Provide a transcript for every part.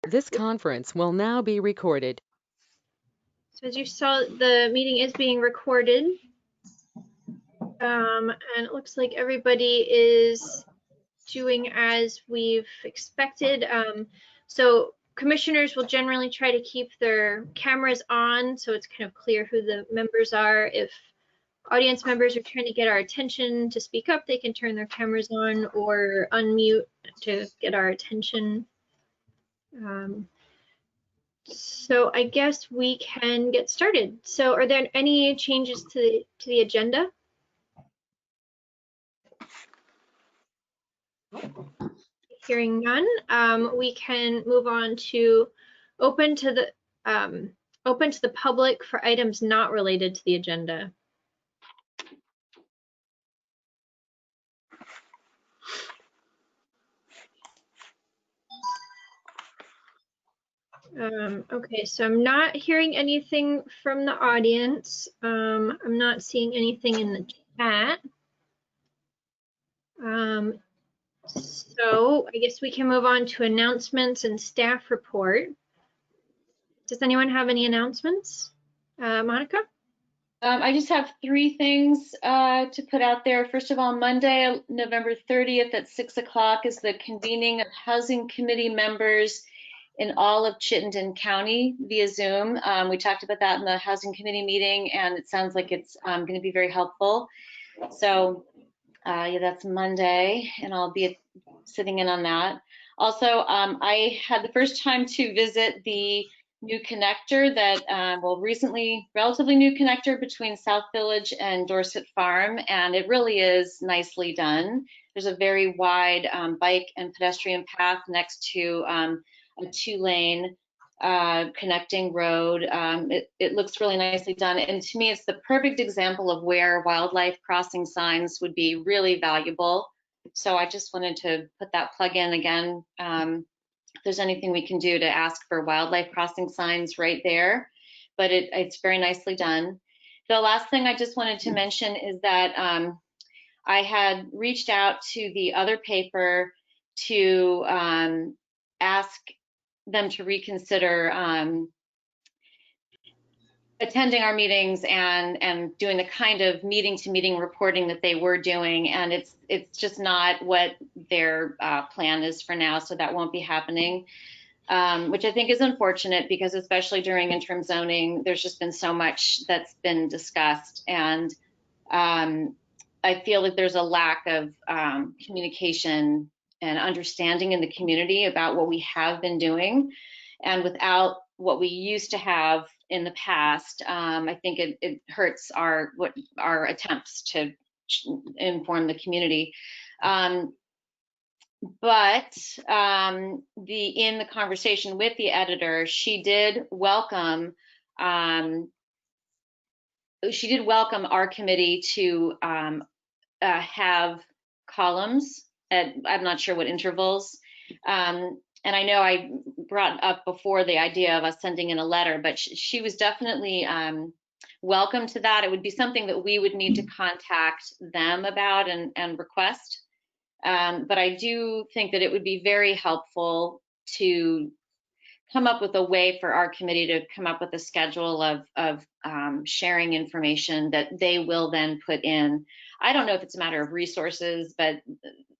This conference will now be recorded. So as you saw, the meeting is being recorded. And it looks like everybody is doing as we've expected. So commissioners will generally try to keep their cameras on so it's kind of clear who the members are. If audience members are trying to get our attention to speak up, they can turn their cameras on or unmute to get our attention. So I guess we can get started. So are there any changes to the agenda? Hearing none, we can move on to open to the public for items not related to the agenda. Okay, so I'm not hearing anything from the audience. I'm not seeing anything in the chat. So I guess we can move on to announcements and staff report. Does anyone have any announcements? Monica? I just have three things to put out there. First of all, Monday, November 30th at 6 o'clock is the convening of housing committee members in all of Chittenden County via Zoom. We talked about that in the housing committee meeting, and it sounds like it's going to be very helpful. So yeah, that's Monday, and I'll be sitting in on that. Also, I had the first time to visit the new connector that, relatively new connector between South Village and Dorset Farm, and it really is nicely done. There's a very wide bike and pedestrian path next to a 2-lane connecting road. It looks really nicely done, and to me it's the perfect example of where wildlife crossing signs would be really valuable. So I just wanted to put that plug in again. If there's anything we can do to ask for wildlife crossing signs right there, but it's very nicely done. The last thing I just wanted to mention is that I had reached out to the other paper to ask them to reconsider attending our meetings and doing the kind of meeting-to-meeting reporting that they were doing, and it's just not what their plan is for now, so that won't be happening, which I think is unfortunate because especially during interim zoning, there's just been so much that's been discussed, and I feel that there's a lack of communication and understanding in the community about what we have been doing, and without what we used to have in the past, I think it hurts our attempts to inform the community. But in the conversation with the editor, she did welcome our committee to have columns at, I'm not sure what intervals. And I know I brought up before the idea of us sending in a letter, but she was definitely welcome to that. It would be something that we would need to contact them about and request. But I do think that it would be very helpful to come up with a way for our committee to come up with a schedule of sharing information that they will then put in. I don't know if it's a matter of resources, but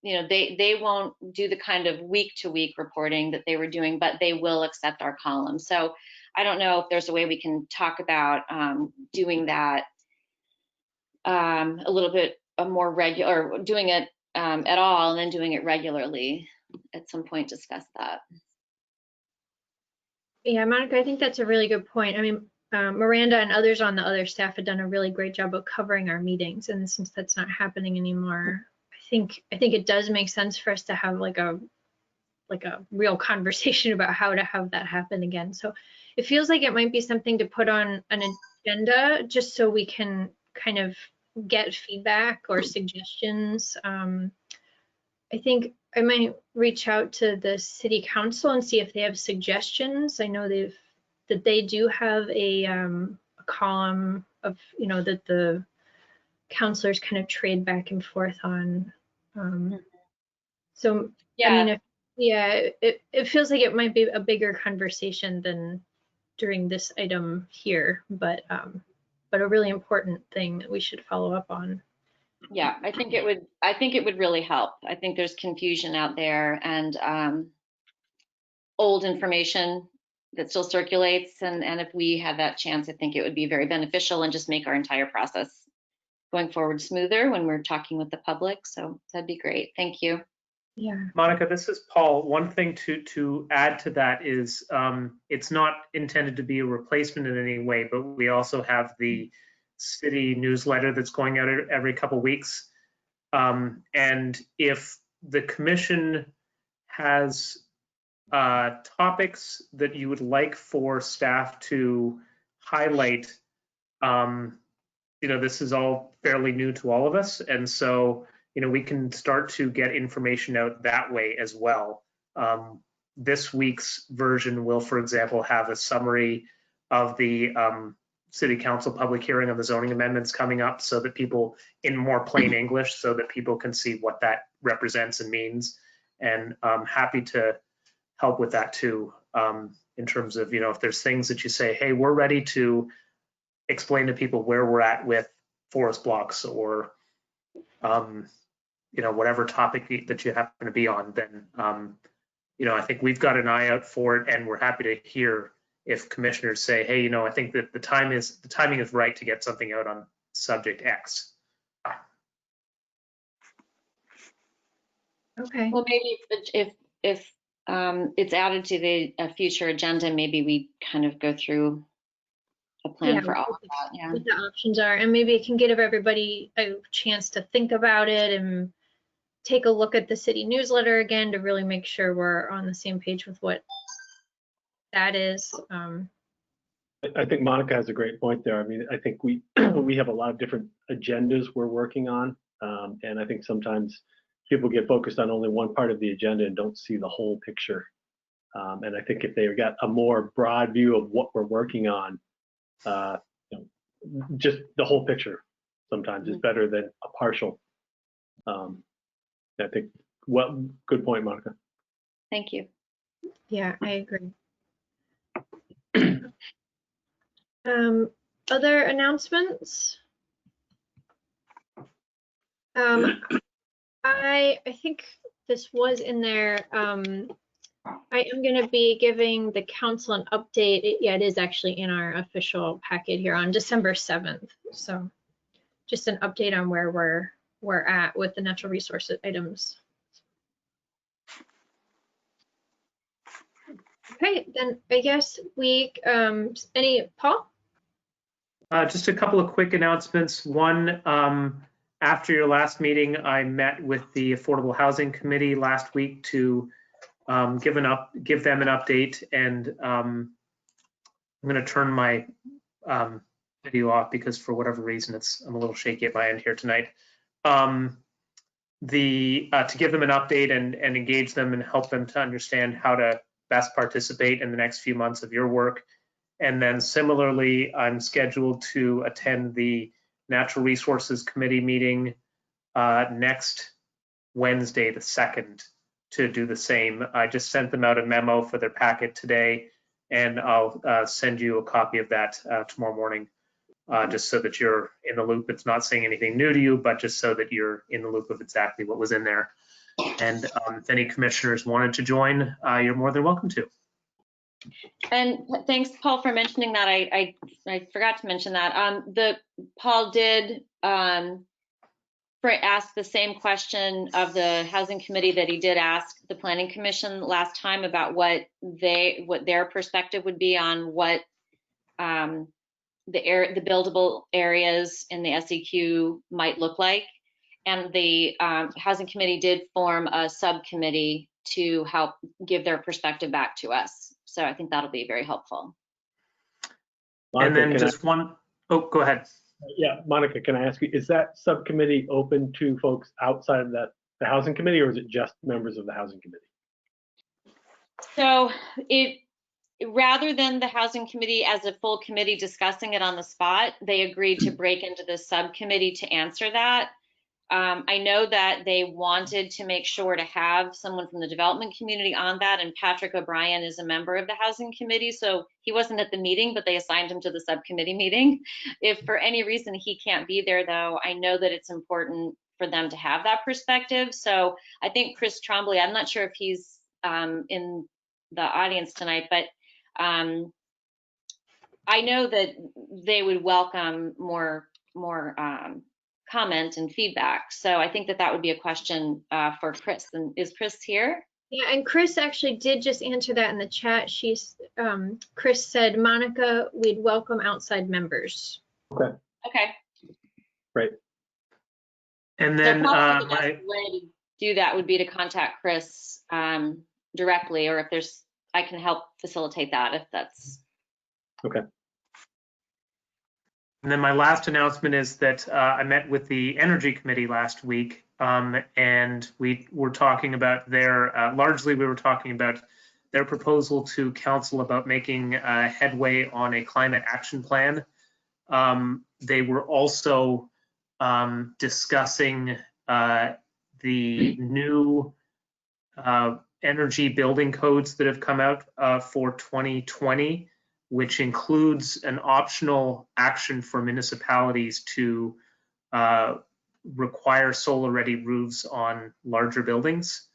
you know, they won't do the kind of week-to-week reporting that they were doing, but they will accept our column. So I don't know if there's a way we can talk about doing that a little bit more regular, or doing it at all, and then doing it regularly. At some point, discuss that. Yeah, Monica, I think that's a really good point. I mean, Miranda and others on the other staff have done a really great job of covering our meetings, and since that's not happening anymore, I think it does make sense for us to have like a real conversation about how to have that happen again. So it feels like it might be something to put on an agenda just so we can kind of get feedback or suggestions. I think I might reach out to the city council and see if they have suggestions. I know that they do have a column of, you know, that the counselors kind of trade back and forth on. So yeah, I mean, if Yeah, it feels like it might be a bigger conversation than during this item here, but a really important thing that we should follow up on. Yeah, I think it would really help. I think there's confusion out there and old information that still circulates. And if we had that chance, I think it would be very beneficial and just make our entire process going forward smoother when we're talking with the public. So that'd be great. Thank you. Yeah. Monica, this is Paul. One thing to add to that is it's not intended to be a replacement in any way, but we also have the city newsletter that's going out every couple weeks. And if the commission has topics that you would like for staff to highlight, this is all fairly new to all of us. And so, we can start to get information out that way as well. This week's version will, for example, have a summary of the City Council public hearing on the zoning amendments coming up, so that people, in more plain English, so that people can see what that represents and means. And I'm happy to help with that too, in terms of, if there's things that you say, hey, we're ready to explain to people where we're at with forest blocks or whatever topic that you happen to be on, then I think we've got an eye out for it, and we're happy to hear if commissioners say, hey, I think that the timing is right to get something out on subject X. Okay. Well, maybe if it's added to the future agenda, maybe we kind of go through a plan for all of that. Yeah. What the options are, and maybe it can give everybody a chance to think about it and take a look at the city newsletter again to really make sure we're on the same page with what that is. I think Monica has a great point there. I mean, I think we have a lot of different agendas we're working on, and I think sometimes people get focused on only one part of the agenda and don't see the whole picture. And I think if they got a more broad view of what we're working on, just the whole picture sometimes is better than a partial. I think, good point, Monica. Thank you. Yeah, I agree. Other announcements? I think this was in there. I am going to be giving the council an update. It is actually in our official packet here on December 7th. So just an update on where we're at with the natural resources items. Okay, then I guess Paul? Just a couple of quick announcements. One, after your last meeting, I met with the Affordable Housing Committee last week to give them an update, and I'm going to turn my video off because for whatever reason I'm a little shaky at my end here tonight. To give them an update and engage them and help them to understand how to best participate in the next few months of your work. And then similarly, I'm scheduled to attend the Natural Resources Committee meeting next Wednesday, the 2nd, to do the same. I just sent them out a memo for their packet today, and I'll send you a copy of that tomorrow morning, just so that you're in the loop. It's not saying anything new to you, but just so that you're in the loop of exactly what was in there. And if any commissioners wanted to join, you're more than welcome to. And thanks, Paul, for mentioning that. I forgot to mention that. Paul did ask the same question of the Housing Committee that he did ask the Planning Commission last time about what their perspective would be on what the buildable areas in the SEQ might look like. And the Housing Committee did form a subcommittee to help give their perspective back to us. So I think that'll be very helpful. Monica, and then just one, oh, go ahead. Yeah, Monica, can I ask you, is that subcommittee open to folks outside of the Housing Committee, or is it just members of the Housing Committee? So rather than the Housing Committee as a full committee discussing it on the spot, they agreed to break into the subcommittee to answer that. I know that they wanted to make sure to have someone from the development community on that, and Patrick O'Brien is a member of the housing committee, so he wasn't at the meeting, but they assigned him to the subcommittee meeting. If for any reason he can't be there, though, I know that it's important for them to have that perspective. So I think Chris Trombley, I'm not sure if he's in the audience tonight, but I know that they would welcome more comment and feedback. So I think that would be a question for Chris. And is Chris here? Yeah, and Chris actually did just answer that in the chat. Chris said, Monica, we'd welcome outside members. Okay. Okay. Great. And then so the best way to do that would be to contact Chris directly, or if I can help facilitate that if that's. Okay. And then my last announcement is that I met with the Energy Committee last week, and we were talking about largely we were talking about their proposal to council about making headway on a climate action plan. They were also discussing the new energy building codes that have come out for 2020, which includes an optional action for municipalities to require solar-ready roofs on larger buildings.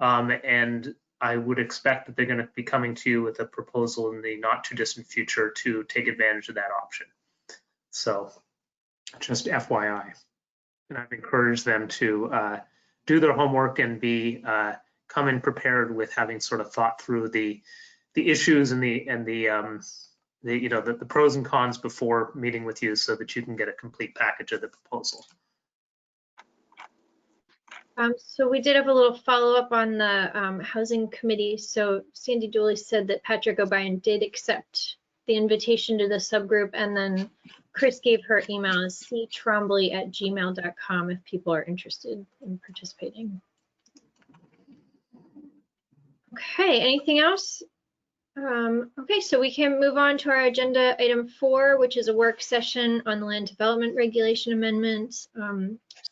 And I would expect that they're going to be coming to you with a proposal in the not too distant future to take advantage of that option. So just FYI. And I've encouraged them to do their homework and come in prepared with having sort of thought through the issues and the pros and cons before meeting with you, so that you can get a complete package of the proposal. So we did have a little follow-up on the housing committee. So Sandy Dooley said that Patrick O'Brien did accept the invitation to the subgroup, and then Chris gave her email as ctrombley@gmail.com if people are interested in participating. Okay, anything else? Okay, so we can move on to our agenda item 4, which is a work session on the land development regulation amendments,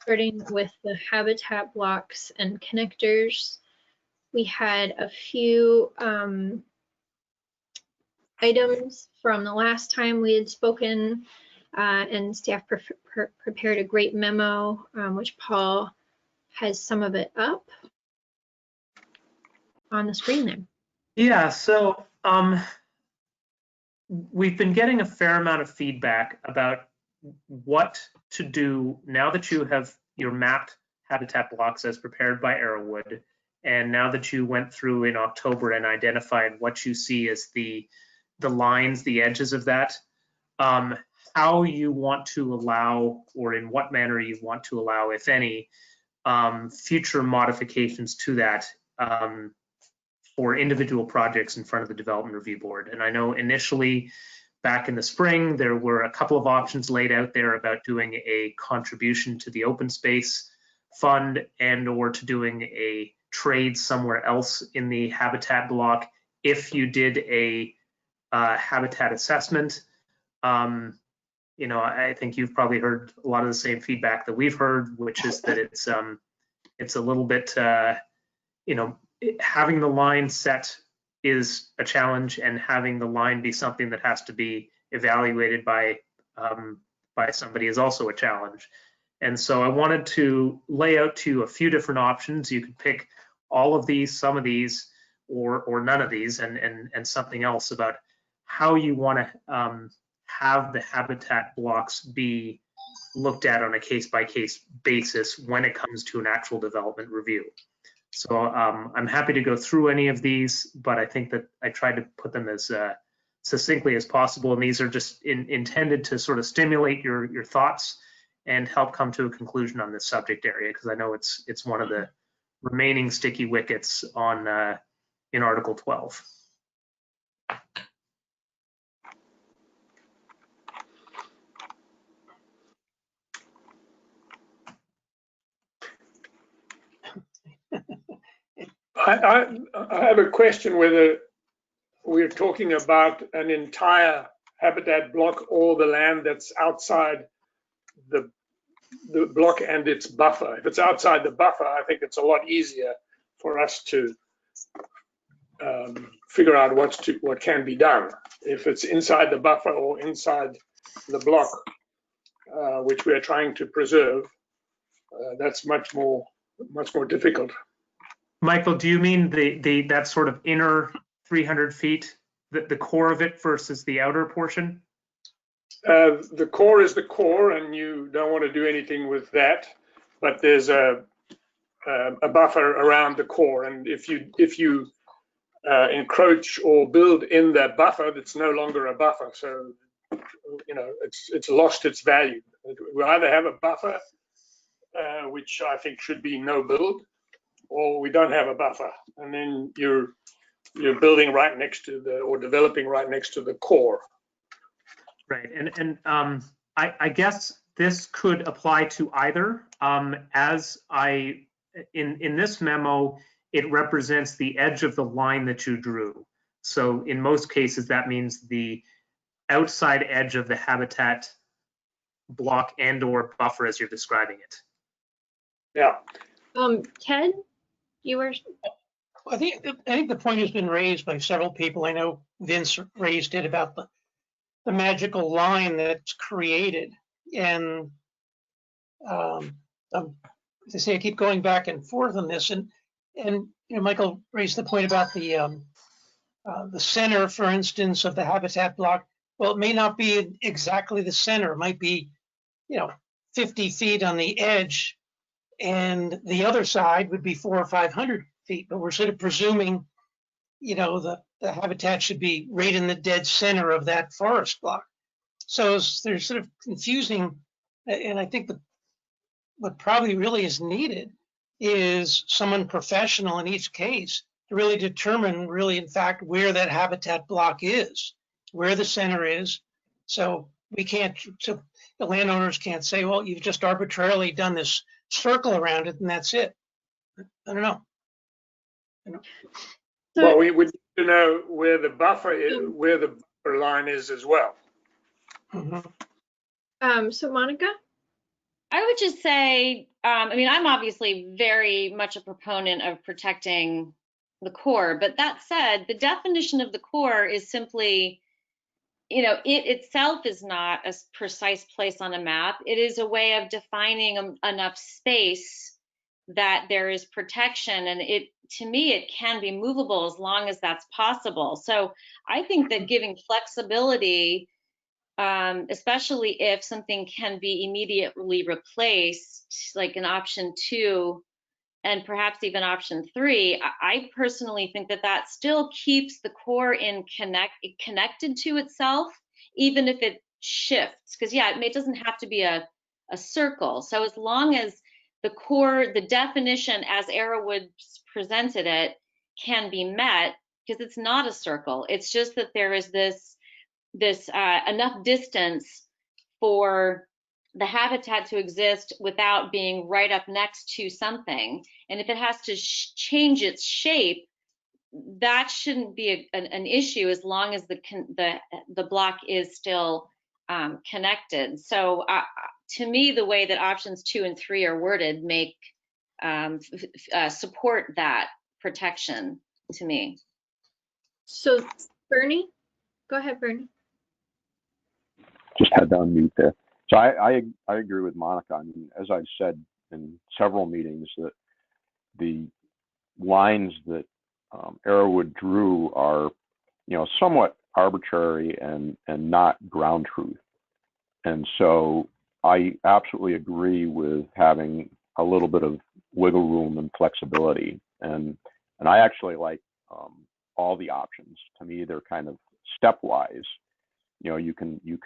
starting with the habitat blocks and connectors. We had a few items from the last time we had spoken, and staff prepared a great memo, which Paul has some of it up on the screen there. Yeah, so we've been getting a fair amount of feedback about what to do now that you have your mapped habitat blocks as prepared by Arrowwood, and now that you went through in October and identified what you see as the lines, the edges of that, how you want to allow, or in what manner you want to allow, if any, future modifications to that for individual projects in front of the Development Review Board. And I know initially back in the spring, there were a couple of options laid out there about doing a contribution to the open space fund and/or to doing a trade somewhere else in the habitat block if you did a habitat assessment. I think you've probably heard a lot of the same feedback that we've heard, which is that it's a little bit, having the line set is a challenge, and having the line be something that has to be evaluated by somebody is also a challenge. And so I wanted to lay out to you a few different options. You could pick all of these, some of these, or none of these, and something else about how you want to have the habitat blocks be looked at on a case-by-case basis when it comes to an actual development review. So I'm happy to go through any of these, but I think that I tried to put them as succinctly as possible. And these are just intended to sort of stimulate your thoughts and help come to a conclusion on this subject area, because I know it's one of the remaining sticky wickets on in Article 12. I have a question whether we're talking about an entire habitat block or the land that's outside the the block and its buffer. If it's outside the buffer, I think it's a lot easier for us to figure out what can be done. If it's inside the buffer or inside the block, which we are trying to preserve, that's much more difficult. Michael, do you mean that sort of inner 300 feet, the core of it versus the outer portion? The core is the core, and you don't want to do anything with that. But there's a buffer around the core, and if you encroach or build in that buffer, that's no longer a buffer. So, you know, it's lost its value. We either have a buffer, which I think should be no build, or we don't have a buffer, and then you're building right next to or developing right next to the core. Right, and I guess this could apply to either. In this memo, it represents the edge of the line that you drew. So in most cases, that means the outside edge of the habitat block and/or buffer as you're describing it. Yeah. Ted, you were. I think the point has been raised by several people. I know Vince raised it about the magical line that's created, and as I say, I keep going back and forth on this, and you know, Michael raised the point about the center, for instance, of the habitat block. Well, it may not be exactly the center. It might be, you know, 50 feet on the edge, and the other side would be 400 or 500 feet. But we're sort of presuming, you know, the habitat should be right in the dead center of that forest block. So they're sort of confusing, and I think what probably really is needed is someone professional in each case to really determine really, in fact, where that habitat block is, where the center is. So so the landowners can't say, well, you've just arbitrarily done this circle around it and that's it. I don't know. Well, we would need to know where the buffer is, where the buffer line is as well. Mm-hmm. So Monica? I would just say, I mean, I'm obviously very much a proponent of protecting the core, but that said, the definition of the core is simply, you know, it itself is not a precise place on a map. It is a way of defining enough space that there is protection, and to me, it can be movable as long as that's possible. So I think that giving flexibility, especially if something can be immediately replaced, like in option 2 and perhaps even option 3, I personally think that still keeps the core connected to itself, even if it shifts. Because yeah, it doesn't have to be a circle. So as long as the core, the definition as Arrowwood presented it, can be met, because it's not a circle. It's just that there is this enough distance for the habitat to exist without being right up next to something. And if it has to change its shape, that shouldn't be an issue as long as the block is still connected. So to me, the way that options 2 and 3 are worded make support that protection to me. So Bernie, go ahead, Bernie. Just had to unmute there. So I agree with Monica. I mean, as I've said in several meetings, that the lines that Arrowwood drew are, you know, somewhat arbitrary and not ground truth. And so I absolutely agree with having a little bit of wiggle room and flexibility. And I actually like all the options. To me, they're kind of stepwise. You know, you can you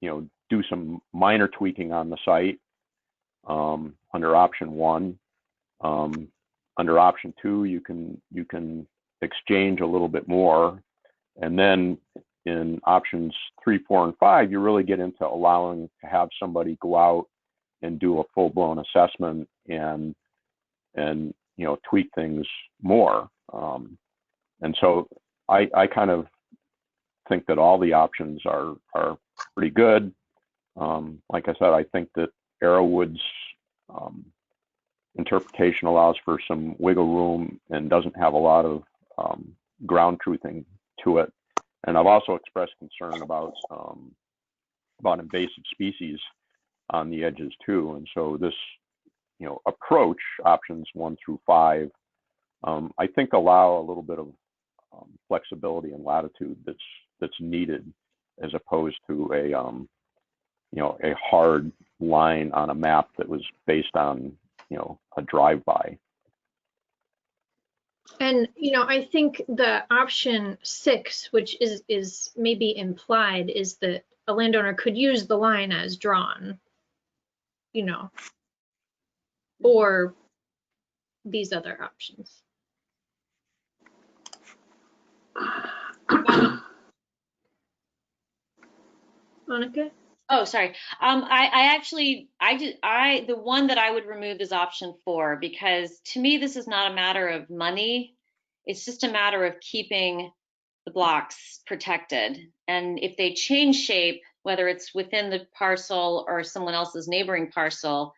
know, do some minor tweaking on the site under option 1. Under option 2, you can exchange a little bit more, and then in options 3, 4, and 5, you really get into allowing to have somebody go out and do a full-blown assessment and you know, tweak things more. And so I kind of think that all the options are pretty good. Like I said, I think that Arrowwood's interpretation allows for some wiggle room and doesn't have a lot of ground truthing to it. And I've also expressed concern about invasive species on the edges too. And so this, approach, options 1 through 5, I think allow a little bit of flexibility and latitude that's needed, as opposed to a hard line on a map that was based on a drive-by. And, I think the option 6, which is maybe implied, is that a landowner could use the line as drawn, or these other options. Monica? Oh, sorry. The one that I would remove is option 4, because to me, this is not a matter of money. It's just a matter of keeping the blocks protected. And if they change shape, whether it's within the parcel or someone else's neighboring parcel,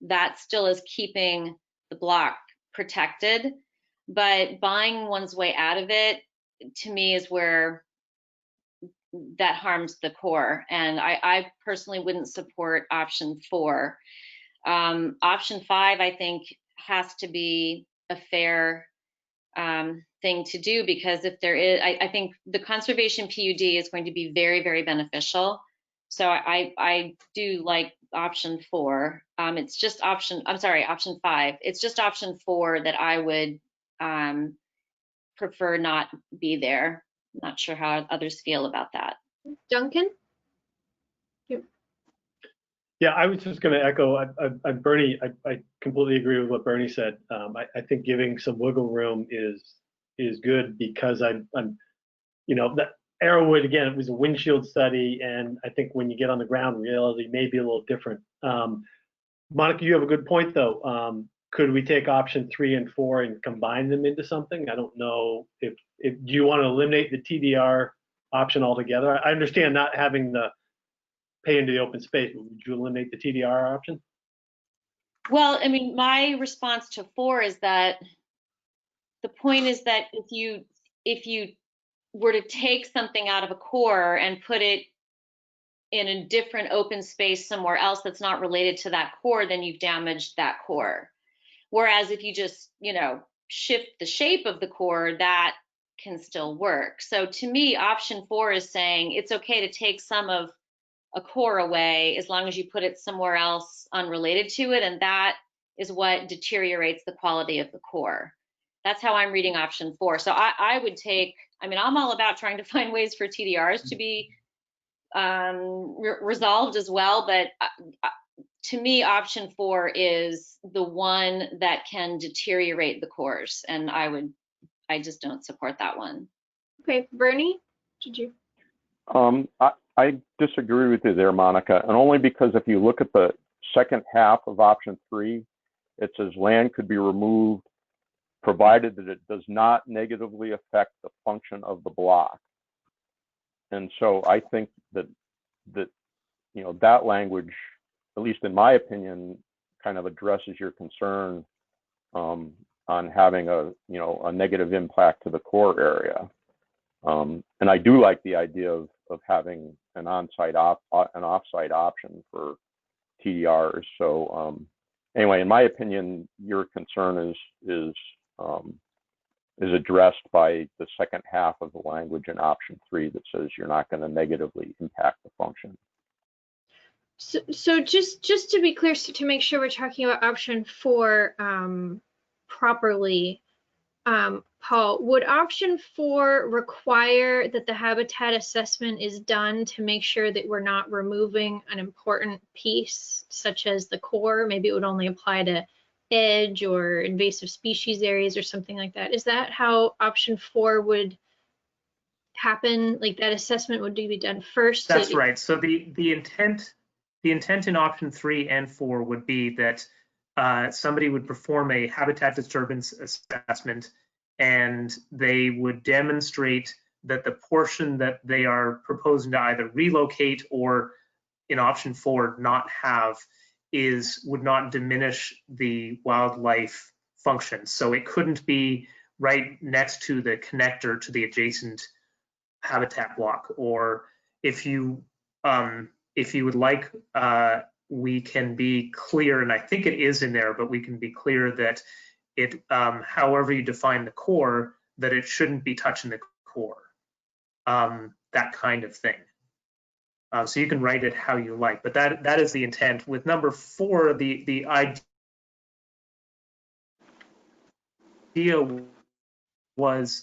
that still is keeping the block protected. But buying one's way out of it, to me, is where that harms the core. And I personally wouldn't support option 4. Option 5, I think, has to be a fair thing to do, because if there is, I think the conservation PUD is going to be very, very beneficial. So I do like option 4. It's just option 5. It's just option 4 that I would prefer not be there. Not sure how others feel about that. Duncan? Yeah, I was just going to echo Bernie. I completely agree with what Bernie said. I think giving some wiggle room is good, because that Arrowwood, again, it was a windshield study, and I think when you get on the ground, reality may be a little different. Monica, you have a good point though. Could we take option 3 and 4 and combine them into something? I don't know if do you want to eliminate the TDR option altogether? I understand not having the pay into the open space, but would you eliminate the TDR option? Well, I mean, my response to 4 is that the point is that if you were to take something out of a core and put it in a different open space somewhere else that's not related to that core, then you've damaged that core. Whereas if you just, shift the shape of the core, that can still work. So to me, option 4 is saying it's okay to take some of a core away as long as you put it somewhere else unrelated to it, and that is what deteriorates the quality of the core. That's how I'm reading option 4. So I would take, I'm all about trying to find ways for TDRs to be resolved as well, but to me, option 4 is the one that can deteriorate the cores, and I just don't support that one. Okay, Bernie, did you? I disagree with you there, Monica, and only because if you look at the second half of option 3, it says land could be removed provided that it does not negatively affect the function of the block. And so I think that that language, at least in my opinion, kind of addresses your concern on having a negative impact to the core area. And I do like the idea of having an on-site an off-site option for TDRs. So anyway, in my opinion, your concern is addressed by the second half of the language in option 3 that says you're not going to negatively impact the function. So just to be clear, to make sure we're talking about option 4 properly, Paul, would option 4 require that the habitat assessment is done to make sure that we're not removing an important piece, such as the core? Maybe it would only apply to edge or invasive species areas or something like that. Is that how option 4 would happen? Like that assessment would be done first? That's right. So the intent in option 3 and 4 would be that somebody would perform a habitat disturbance assessment, and they would demonstrate that the portion that they are proposing to either relocate or, in option 4, not have, would not diminish the wildlife function. So it couldn't be right next to the connector to the adjacent habitat block. Or if you would like, we can be clear, and I think it is in there, but we can be clear that it, however you define the core, that it shouldn't be touching the core, that kind of thing. So you can write it how you like, but that is the intent. With number 4, the idea was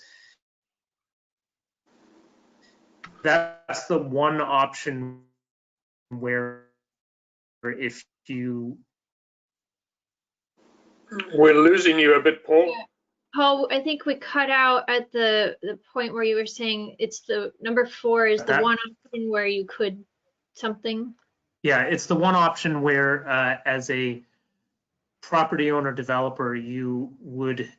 that's the one option where if you... We're losing you a bit, Paul. Yeah. Paul, I think we cut out at the point where you were saying it's the number 4 is the one option where you could something. Yeah, it's the one option where as a property owner developer, you would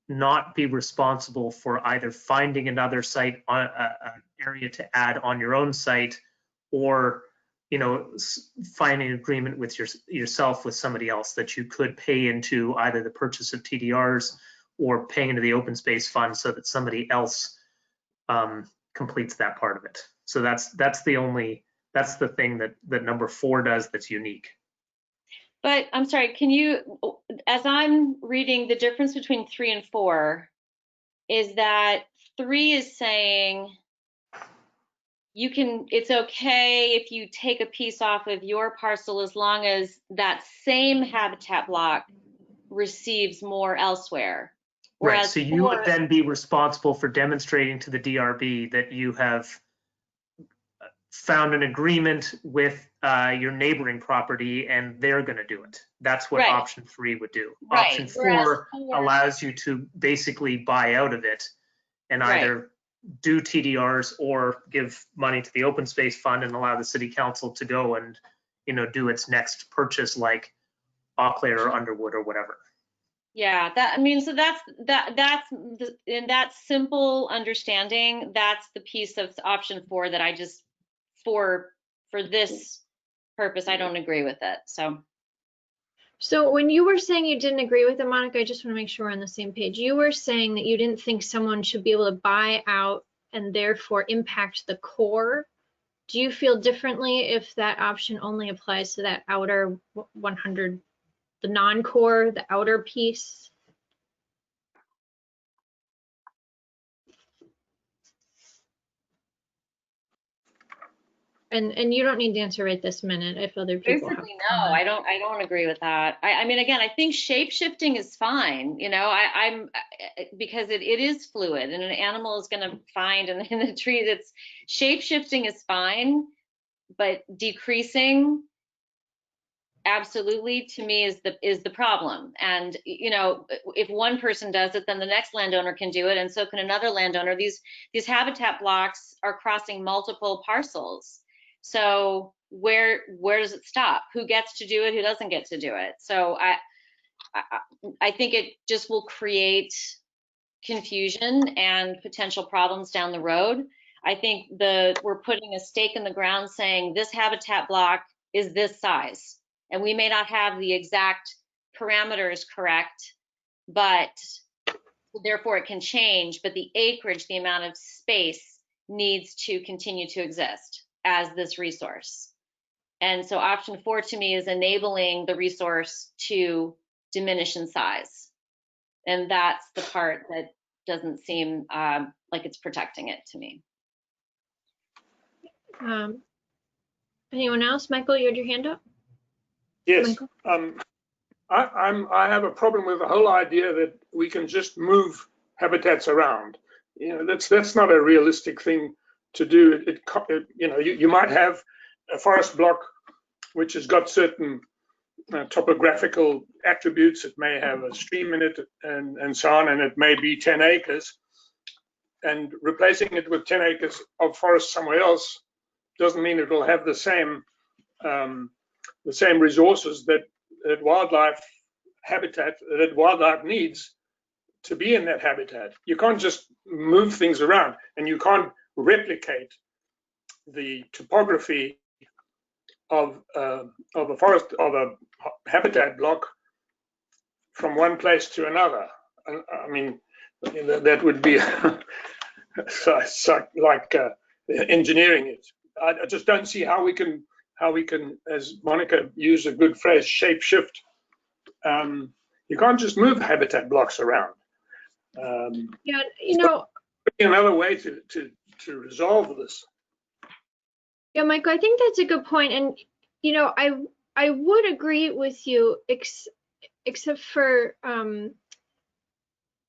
not be responsible for either finding another site on an area to add on your own site, or finding an agreement with yourself with somebody else that you could pay into either the purchase of TDRs or paying into the open space fund so that somebody else completes that part of it. So that's the thing that number 4 does that's unique. But I'm sorry, can you, as I'm reading the difference between 3 and 4, is that 3 is saying it's okay if you take a piece off of your parcel as long as that same habitat block receives more elsewhere. Right, Whereas so you would then be responsible for demonstrating to the DRB that you have found an agreement with your neighboring property and they're going to do it. That's what option 3 would do. Right. Option 4 allows you to basically buy out of it and either do TDRs or give money to the open space fund and allow the city council to go and do its next purchase, like Eau Claire or Underwood or whatever. Yeah, so that's in that simple understanding, that's the piece of option 4 that I just, for this purpose, I don't agree with it. So when you were saying you didn't agree with it, Monica, I just want to make sure we're on the same page. You were saying that you didn't think someone should be able to buy out and therefore impact the core. Do you feel differently if that option only applies to that outer 100, the non-core, the outer piece? And you don't need to answer right this minute if other people have. Basically, no, I don't agree with that. I mean, again, I think shape shifting is fine. I'm because it is fluid, and an animal is going to find in the tree. That's shape shifting is fine, but decreasing, absolutely, to me is the problem. And if one person does it, then the next landowner can do it, and so can another landowner. These habitat blocks are crossing multiple parcels. So where does it stop? Who gets to do it? Who doesn't get to do it? So I think it just will create confusion and potential problems down the road. I think we're putting a stake in the ground saying this habitat block is this size, and we may not have the exact parameters correct, but therefore it can change. But the acreage, the amount of space, needs to continue to exist as this resource. And so option 4 to me is enabling the resource to diminish in size. And that's the part that doesn't seem like it's protecting it to me. Anyone else? Michael, you had your hand up? Yes. I have a problem with the whole idea that we can just move habitats around. That's not a realistic thing to do. You might have a forest block which has got certain topographical attributes. It may have a stream in it and so on, and it may be 10 acres. And replacing it with 10 acres of forest somewhere else doesn't mean it will have the same resources that wildlife needs to be in that habitat. You can't just move things around, and you can't replicate the topography of a forest, of a habitat block from one place to another. I mean, that would be like engineering it. I just don't see how we can, as Monica used a good phrase, shape shift. You can't just move habitat blocks around. Yeah, you know, another way to resolve this. yeah, Michael, I think that's a good point. And, you know, I would agree with you, except for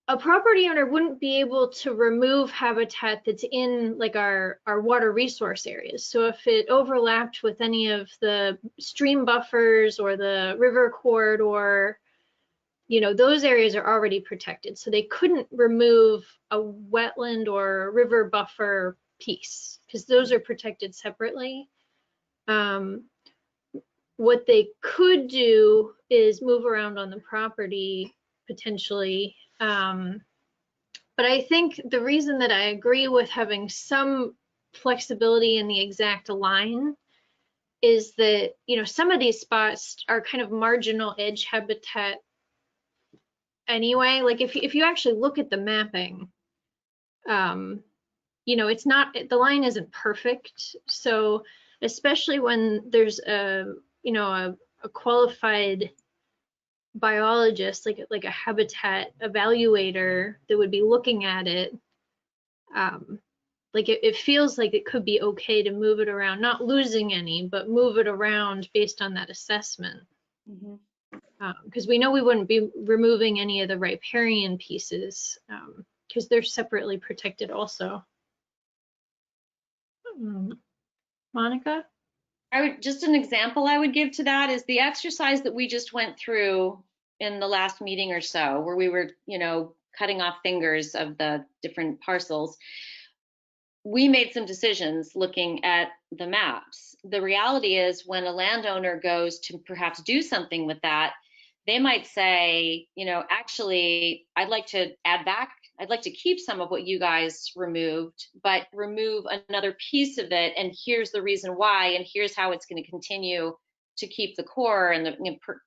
a property owner wouldn't be able to remove habitat that's in like our water resource areas. So if it overlapped with any of the stream buffers or the river corridor, you know, those areas are already protected. So they couldn't remove a wetland or river buffer piece because those are protected separately. What they could do is move around on the property potentially. But I think the reason that I agree with having some flexibility in the exact line is that, you know, some of these spots are kind of marginal edge habitat anyway. Like if you actually look at the mapping, you know, it's not, the line isn't perfect. So especially when there's a, you know, a qualified biologist, like a habitat evaluator that would be looking at it, like it feels like it could be okay to move it around, not losing any, but move it around based on that assessment. Because we know we wouldn't be removing any of the riparian pieces because they're separately protected also. Monica? Just an example I would give to that is the exercise that we just went through in the last meeting or so, where we were, you know, cutting off fingers of the different parcels. We made some decisions looking at the maps. The reality is when a landowner goes to perhaps do something with that, they might say, you know, actually, I'd like to add back, I'd like to keep some of what you guys removed, but remove another piece of it. And here's the reason why, and here's how it's going to continue to keep the core and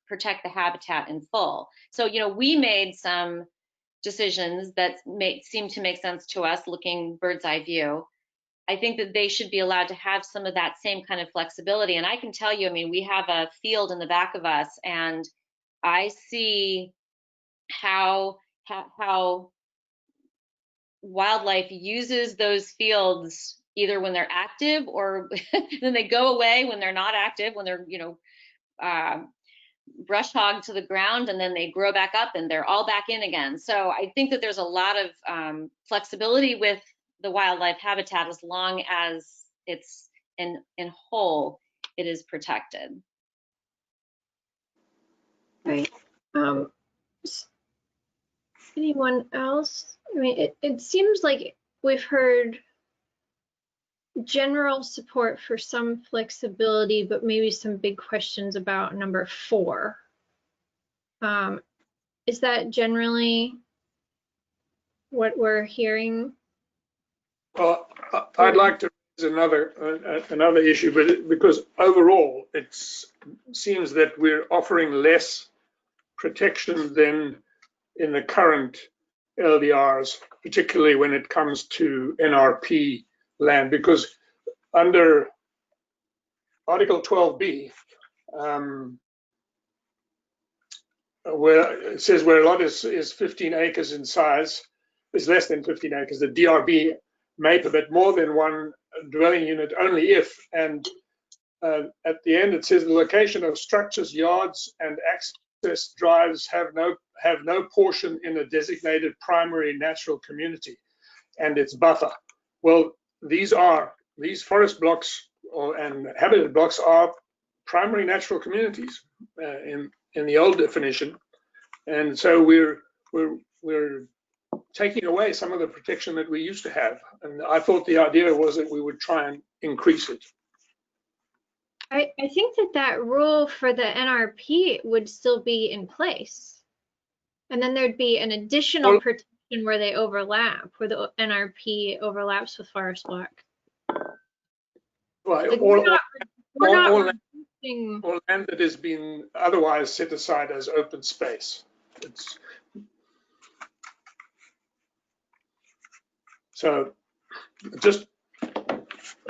protect the habitat in full. So, you know, we made some decisions that seem to make sense to us looking bird's eye view. I think that they should be allowed to have some of that same kind of flexibility. And I can tell you, I mean, we have a field in the back of us, and I see how wildlife uses those fields either when they're active or then they go away when they're not active, when they're, you know, brush hog to the ground, and then they grow back up and they're all back in again. So I think that there's a lot of flexibility with the wildlife habitat as long as it's in whole, it is protected. Right. Anyone else? I mean, it seems like we've heard general support for some flexibility, but maybe some big questions about number 4. Is that generally what we're hearing? Well, I'd like to raise another issue, but because overall it seems that we're offering less protection than in the current LDRs, particularly when it comes to NRP land, because under Article 12B, where it says where a lot is 15 acres in size, is less than 15 acres, the DRB may permit more than one dwelling unit only if, and at the end it says the location of structures, yards, and access drives have no portion in a designated primary natural community and its buffer. Well, these forest blocks and habitat blocks are primary natural communities in the old definition, and so we're taking away some of the protection that we used to have. And I thought the idea was that we would try and increase it. I think that rule for the NRP would still be in place. And then there'd be an additional protection where they overlap, where the NRP overlaps with forest block. Right. Like we're not or land that has been otherwise set aside as open space. So just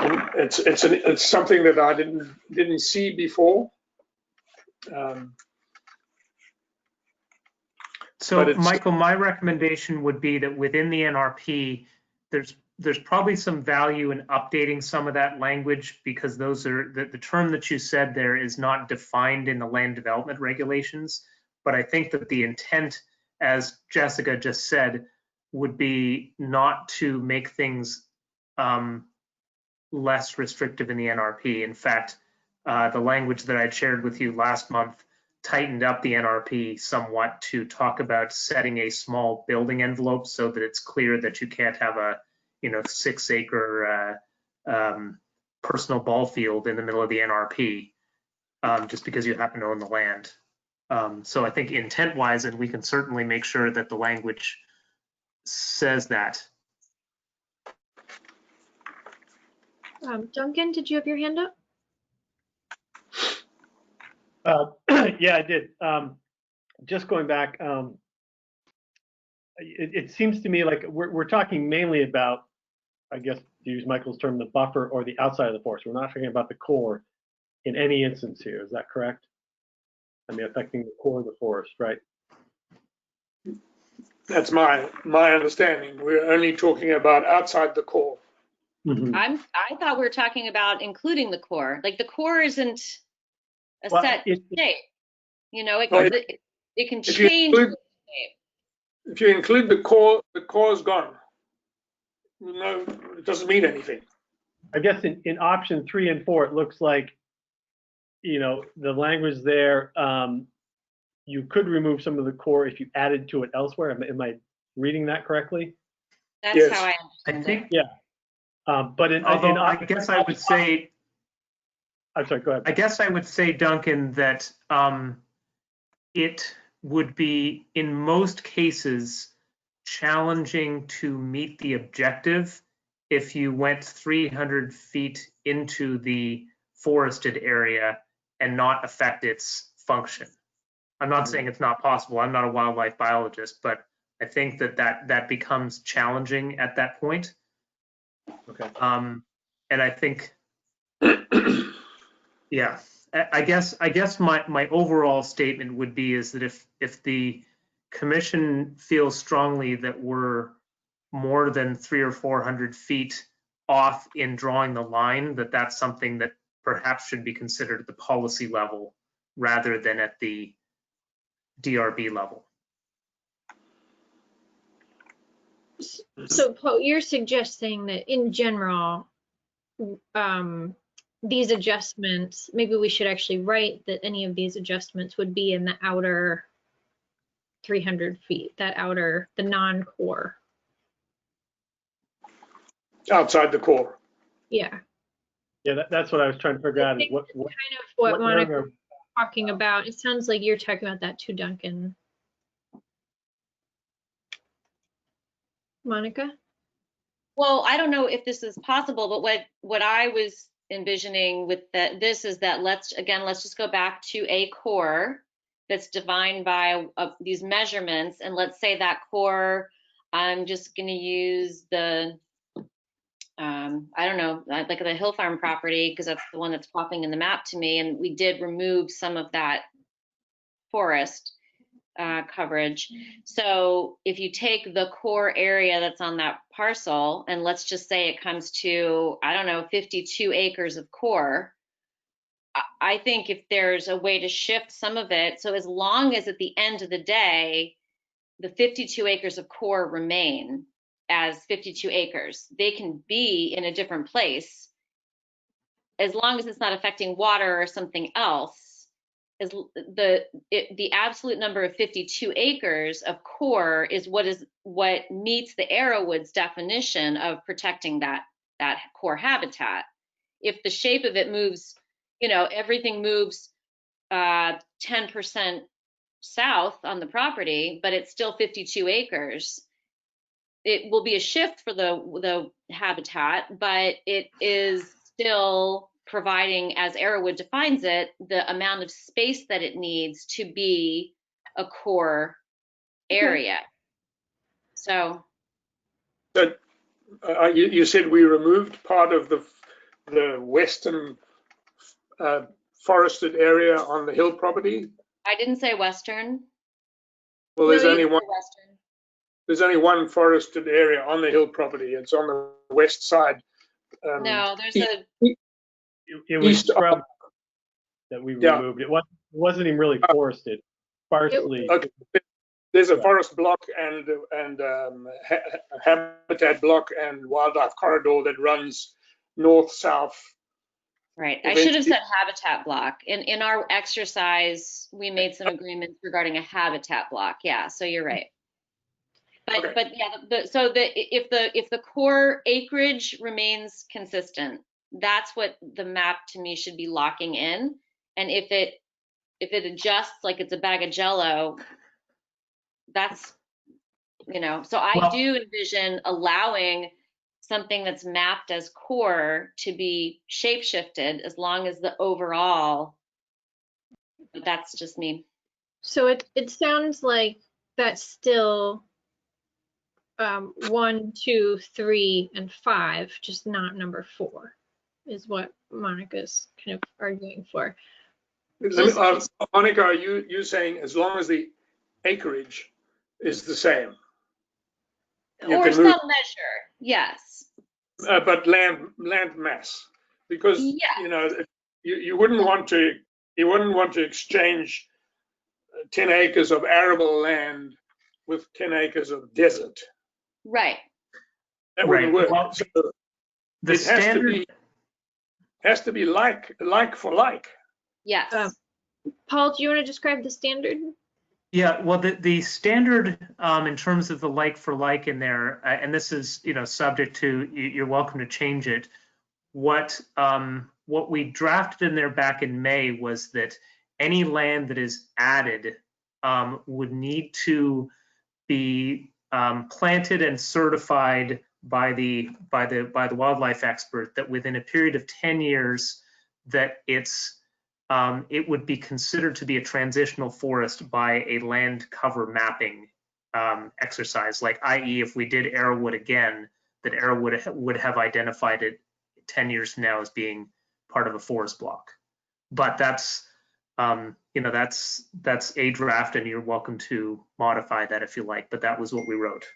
it's something that I didn't see before. So Michael, my recommendation would be that within the NRP, there's probably some value in updating some of that language, because those are the term that you said there is not defined in the land development regulations. But I think that the intent, as Jessica just said, would be not to make things less restrictive in the NRP. In fact, the language that I shared with you last month tightened up the NRP somewhat to talk about setting a small building envelope so that it's clear that you can't have a 6-acre personal ball field in the middle of the NRP just because you happen to own the land. So I think intent-wise, and we can certainly make sure that the language says that. Duncan, did you have your hand up? Yeah, I did. Just going back, it seems to me like we're talking mainly about, I guess, to use Michael's term, the buffer or the outside of the forest. We're not talking about the core in any instance here. Is that correct? I mean, affecting the core of the forest, right? That's my understanding. We're only talking about outside the core. Mm-hmm. I thought we were talking about including the core. Like the core isn't a Well, set shape. It can If you change include- shape. If you include the core is gone. No, it doesn't mean anything. I guess in option 3 and 4, it looks like, the language there, you could remove some of the core if you added to it elsewhere. Am I reading that correctly? That's Yes. how I I understand think, it. But although I guess I would say, I'm sorry, go ahead. I guess I would say, Duncan, that it would be in most cases challenging to meet the objective if you went 300 feet into the forested area and not affect its function. I'm not saying it's not possible. I'm not a wildlife biologist, but I think that becomes challenging at that point. Okay. And I think, yeah, I guess my overall statement would be is that if the commission feels strongly that we're more than 300 or 400 feet off in drawing the line, that's something that perhaps should be considered at the policy level rather than at the DRB level. So Paul, you're suggesting that in general, these adjustments, maybe we should actually write that any of these adjustments would be in the outer 300 feet, the non-core. Outside the core. Yeah. Yeah, that's what I was trying to figure out. Is what kind of what Monica area- was talking about. It sounds like you're talking about that too, Duncan. Monica? Well, I don't know if this is possible, but what I was envisioning with this is that let's just go back to a core that's defined by these measurements, and let's say that core, I'm just going to use the I don't know, like the Hill Farm property, because that's the one that's popping in the map to me, and we did remove some of that forest coverage. So if you take the core area that's on that parcel, and let's just say it comes to, I don't know, 52 acres of core, I think if there's a way to shift some of it, so as long as at the end of the day, the 52 acres of core remain as 52 acres, they can be in a different place as long as it's not affecting water or something else. Is the absolute number of 52 acres of core is what meets the Arrowwood's definition of protecting that core habitat. If the shape of it moves, everything moves 10% south on the property, but it's still 52 acres, it will be a shift for the habitat, but it is still providing, as Arrowwood defines it, the amount of space that it needs to be a core area. So But you said we removed part of the western forested area on the hill property. I didn't say western. Well, No, there's you only said one. western. There's only one forested area on the hill property. It's on the west side. No, there's east- a It was East of- scrub that we Yeah. removed. It wasn't even really forested, sparsely. Okay. There's a Yeah. forest block and habitat block and wildlife corridor that runs north south. right. I should have said habitat block. In our exercise, we made some agreements regarding a habitat block. Yeah, so you're right. But Okay. but yeah, if the core acreage remains consistent, that's what the map to me should be locking in. And if it adjusts like it's a bag of jello, that's, so I Well- do envision allowing something that's mapped as core to be shape shifted as long as the overall, but that's just me. So it sounds like that's still 1, 2, 3, and 5, just not number 4, is what Monica's kind of arguing for. Monica, are you saying as long as the acreage is the same? You Or can some move- measure, yes. But land mass, because Yeah. you wouldn't want to exchange 10 acres of arable land with 10 acres of desert. Right. That wouldn't Right. work. Well, So The it standard, has to be like for like. Yes. Paul, do you want to describe the standard? yeah, well, the standard in terms of the like for like in there, and this is, subject to, you're welcome to change it. What we drafted in there back in May was that any land that is added would need to be planted and certified by the wildlife expert that within a period of 10 years that it would be considered to be a transitional forest by a land cover mapping exercise, like i.e. if we did Arrowwood again, that Arrowwood would have identified it 10 years from now as being part of a forest block. But that's that's a draft, and you're welcome to modify that if you like, but that was what we wrote.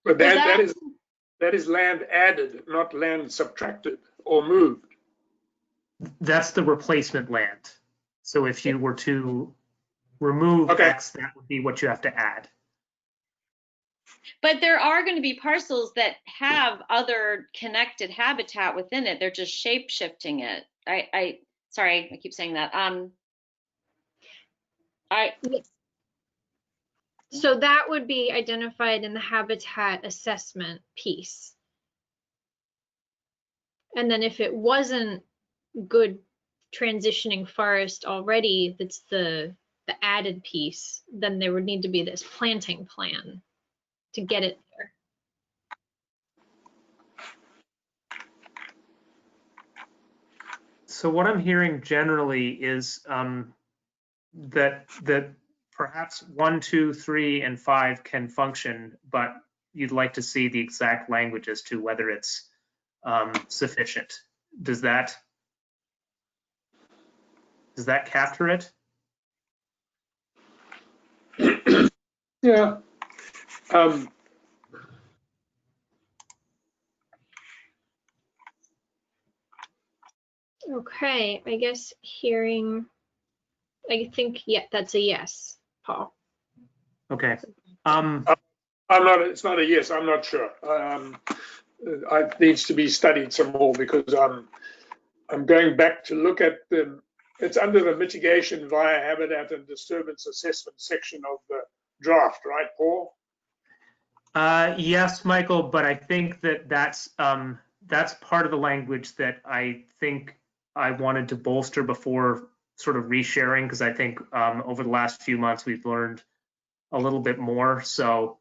But Was that is land added, not land subtracted or moved. That's the replacement land. So if you were to remove Okay. X, that would be what you have to add. But there are going to be parcels that have other connected habitat within it. They're just shape shifting it. Sorry, I keep saying that. So that would be identified in the habitat assessment piece. And then if it wasn't good transitioning forest already, that's the added piece, then there would need to be this planting plan to get it there. So what I'm hearing generally is that perhaps 1, 2, 3, and 5 can function, but you'd like to see the exact language as to whether it's sufficient. Does that capture it? Yeah. Okay, I guess I think, yeah, that's a yes, Paul. Okay. It's not a yes, I'm not sure. It needs to be studied some more because I'm going back to look at it's under the mitigation via habitat and disturbance assessment section of the draft, right, Paul? Yes, Michael, but I think that's part of the language that I think I wanted to bolster before sort of resharing, because I think over the last few months we've learned a little bit more. So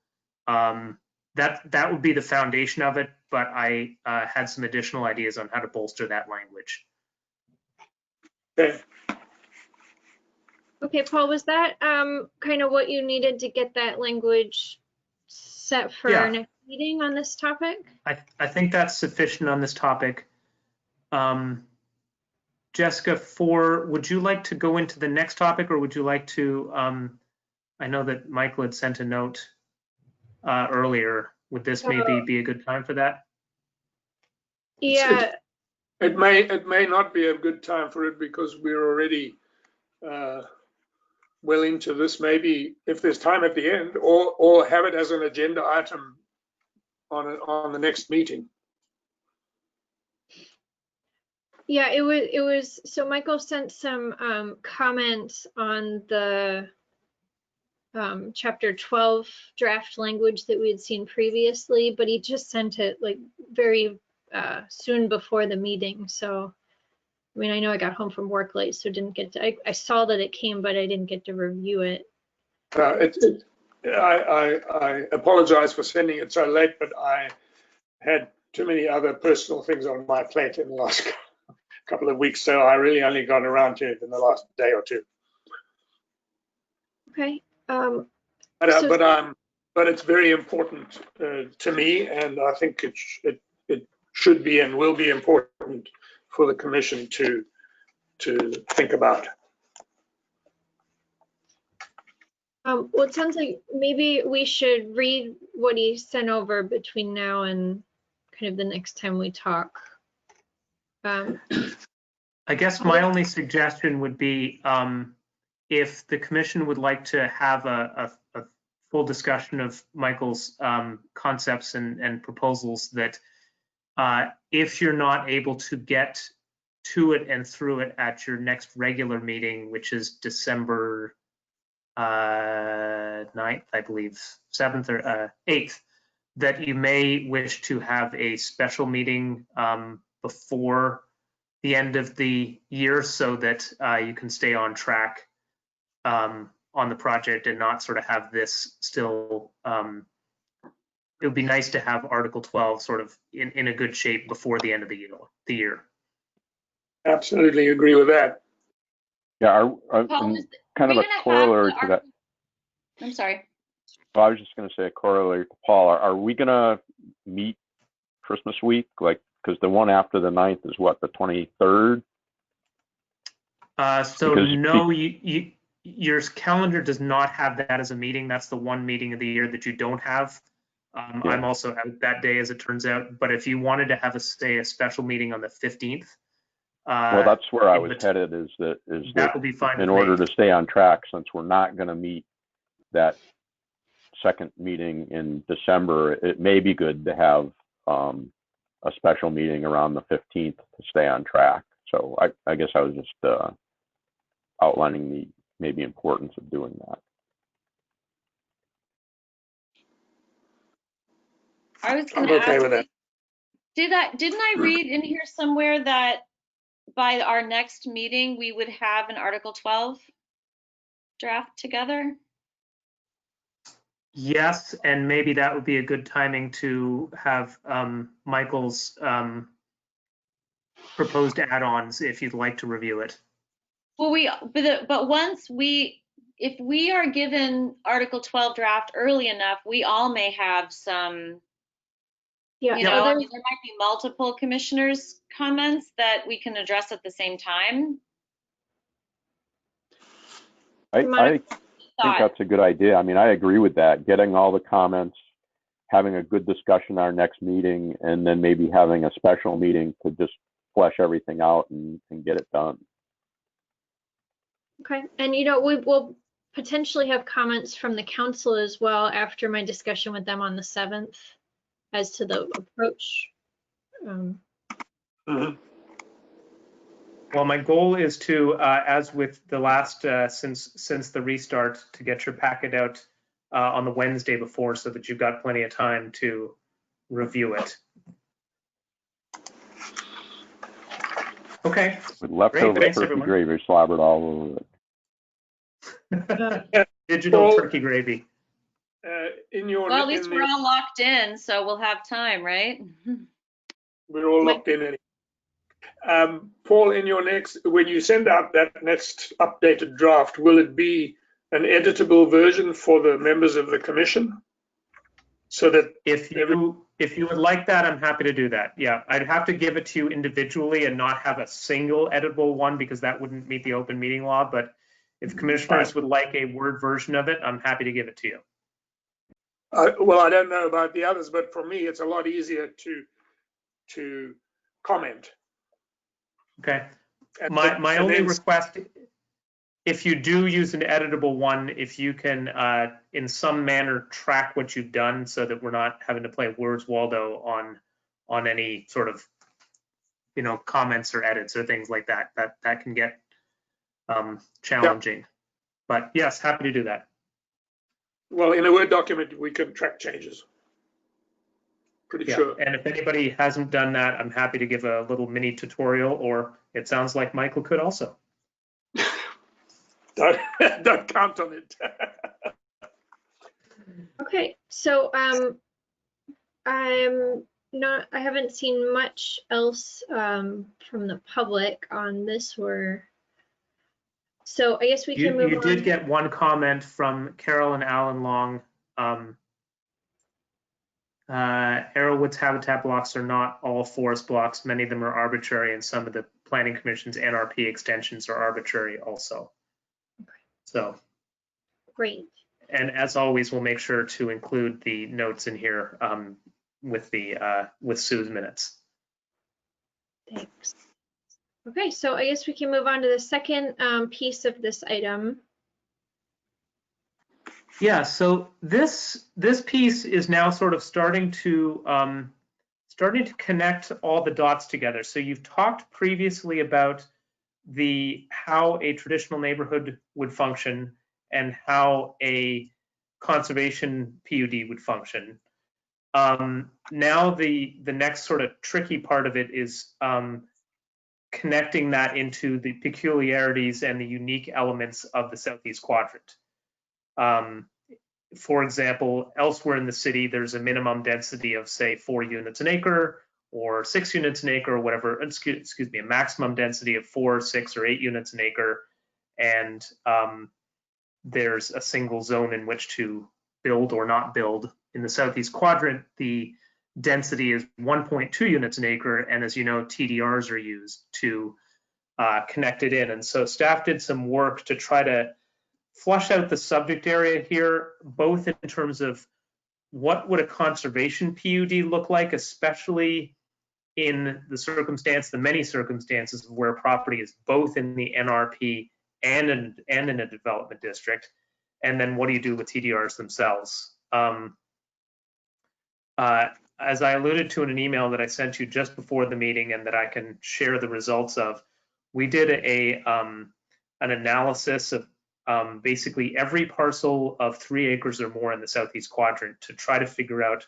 that would be the foundation of it, but I had some additional ideas on how to bolster that language. Okay. Okay, Paul, was that kind of what you needed to get that language set for Yeah. our next meeting on this topic? I think that's sufficient on this topic. Jessica, would you like to go into the next topic, or would you like to, I know that Michael had sent a note earlier. Would this maybe be a good time for that? Yeah, It may not be a good time for it because we're already well into this. Maybe if there's time at the end, or have it as an agenda item on the next meeting. yeah, it was, so Michael sent some comments on the chapter 12 draft language that we had seen previously, but he just sent it like very soon before the meeting. So, I mean, I know I got home from work late, so didn't get to, I saw that it came, but I didn't get to review it. I apologize for sending it so late, but I had too many other personal things on my plate in the last couple of weeks, so I really only got around to it in the last day or two. Okay. But it's very important to me, and I think it should be and will be important for the commission to think about. Well, it sounds like maybe we should read what he sent over between now and kind of the next time we talk. I guess my only suggestion would be if the commission would like to have a full discussion of Michael's concepts and proposals, that if you're not able to get to it and through it at your next regular meeting, which is December 9th, I believe, 7th or 8th, that you may wish to have a special meeting before the end of the year so that you can stay on track on the project and not sort of have this still. It would be nice to have Article 12 sort of in a good shape before the end of the year. Absolutely agree with that. Yeah, Paul, kind of a corollary to that. I'm sorry. Well, I was just going to say a corollary to Paul. Are we going to meet Christmas week? Like, because the one after the 9th is what, the 23rd? So no, your calendar does not have that as a meeting. That's the one meeting of the year that you don't have. Yeah. I'm also out that day, as it turns out. But if you wanted to have a special meeting on the 15th. Well, that's where I was headed. That would be fine. In order to stay on track, since we're not going to meet that second meeting in December, it may be good to have a special meeting around the 15th to stay on track. So I guess I was just outlining the maybe importance of doing that. I was going to ask, okay with that. Didn't I read in here somewhere that by our next meeting, we would have an Article 12 draft together? Yes, and maybe that would be a good timing to have Michael's proposed add-ons if you'd like to review it. Well, if we are given Article 12 draft early enough, we all may have some, Yeah, I mean, there might be multiple commissioners' comments that we can address at the same time. I think that's a good idea. I mean, I agree with that. Getting all the comments, having a good discussion our next meeting, and then maybe having a special meeting to just flesh everything out and get it done. Okay, and we will potentially have comments from the council as well after my discussion with them on the 7th as to the approach. Well, my goal is to, as with the last, since the restart, to get your packet out on the Wednesday before so that you've got plenty of time to review it. Okay. With leftover turkey gravy slobbered all over it. Digital turkey gravy. in your, Well, at least in we're the, all locked in, so we'll have time, right? we're all locked in. Paul, in your next, when you send out that next updated draft, will it be an editable version for the members of the commission? So that If you would like that, I'm happy to do that. Yeah, I'd have to give it to you individually and not have a single editable one because that wouldn't meet the open meeting law. But if commissioners would like a Word version of it, I'm happy to give it to you. well, I don't know about the others, but for me, it's a lot easier to comment. Okay. And My and only then- request, if you do use an editable one, if you can, in some manner, track what you've done so that we're not having to play Where's Waldo on any sort of, comments or edits or things like that. That can get challenging. But yes, happy to do that. Well, in a Word document, we can track changes. Pretty Yeah, sure. and if anybody hasn't done that, I'm happy to give a little mini tutorial, or it sounds like Michael could also. Don't count on it. Okay, so I haven't seen much else from the public on this. So I guess we can move on. You did get one comment from Carol and Alan Long. Arrowwood's habitat blocks are not all forest blocks. Many of them are arbitrary, and some of the Planning Commission's NRP extensions are arbitrary also. So. Great. And as always, we'll make sure to include the notes in here with Sue's minutes. Thanks. Okay, so I guess we can move on to the second piece of this item. Yeah, so this piece is now sort of starting to connect all the dots together. So you've talked previously about how a traditional neighborhood would function and how a conservation PUD would function. Now the next sort of tricky part of it is connecting that into the peculiarities and the unique elements of the Southeast Quadrant. For example, elsewhere in the city, there's a minimum density of, say, 4 units an acre or 6 units an acre or whatever, excuse me, a maximum density of 4, 6, or 8 units an acre. And there's a single zone in which to build or not build. In the Southeast Quadrant, the density is 1.2 units an acre. And as you know, TDRs are used to connect it in. And so staff did some work to try to flush out the subject area here, both in terms of what would a conservation PUD look like, especially in the many circumstances where property is both in the NRP and in a development district, and then what do you do with TDRs themselves? As I alluded to in an email that I sent you just before the meeting and that I can share the results of, we did an analysis of basically every parcel of 3 acres or more in the Southeast Quadrant to try to figure out,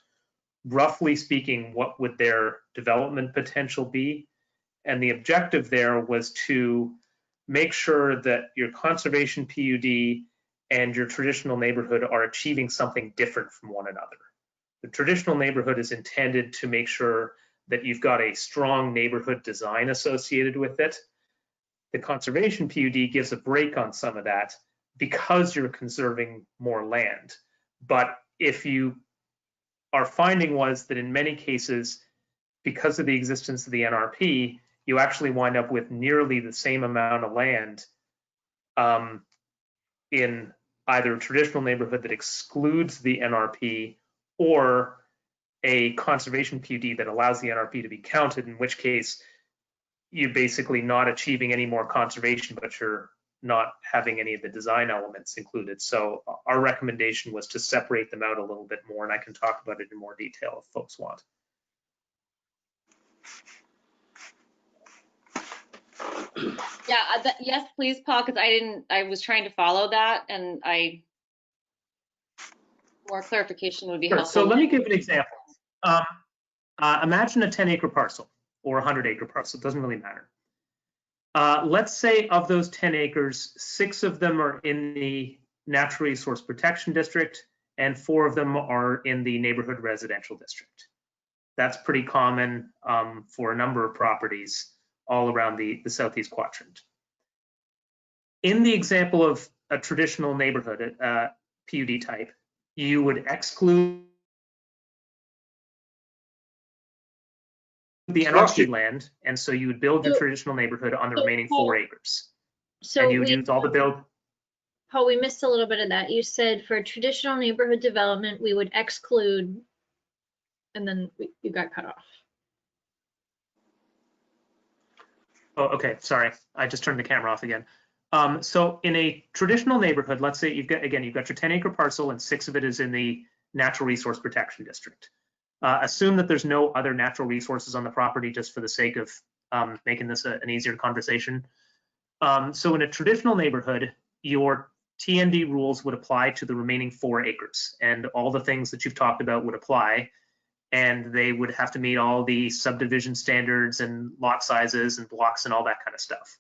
roughly speaking, what would their development potential be. And the objective there was to make sure that your conservation PUD and your traditional neighborhood are achieving something different from one another. The traditional neighborhood is intended to make sure that you've got a strong neighborhood design associated with it. The conservation PUD gives a break on some of that because you're conserving more land. But if our finding was that in many cases, because of the existence of the NRP, you actually wind up with nearly the same amount of land in either a traditional neighborhood that excludes the NRP or a conservation PUD that allows the NRP to be counted, in which case you're basically not achieving any more conservation, but you're not having any of the design elements included. So our recommendation was to separate them out a little bit more, and I can talk about it in more detail if folks want. Yeah, yes, please, Paul, because I was trying to follow that, and more clarification would be helpful. So let me give an example. Imagine a 10-acre parcel or a 100-acre parcel, it doesn't really matter. Let's say of those 10 acres, 6 of them are in the Natural Resource Protection District and 4 of them are in the neighborhood residential district. That's pretty common for a number of properties all around the southeast quadrant. In the example of a traditional neighborhood, PUD type, you would exclude the NRP land, and so you would build your traditional neighborhood on the remaining 4 acres. So And you would use all the build. Paul, we missed a little bit of that. You said for traditional neighborhood development, we would exclude, and then you got cut off. Oh, okay, sorry. I just turned the camera off again. So in a traditional neighborhood, let's say you've got your 10-acre parcel and 6 of it is in the natural resource protection district. Assume that there's no other natural resources on the property just for the sake of making this an easier conversation. So in a traditional neighborhood, your TND rules would apply to the remaining 4 acres, and all the things that you've talked about would apply, and they would have to meet all the subdivision standards and lot sizes and blocks and all that kind of stuff.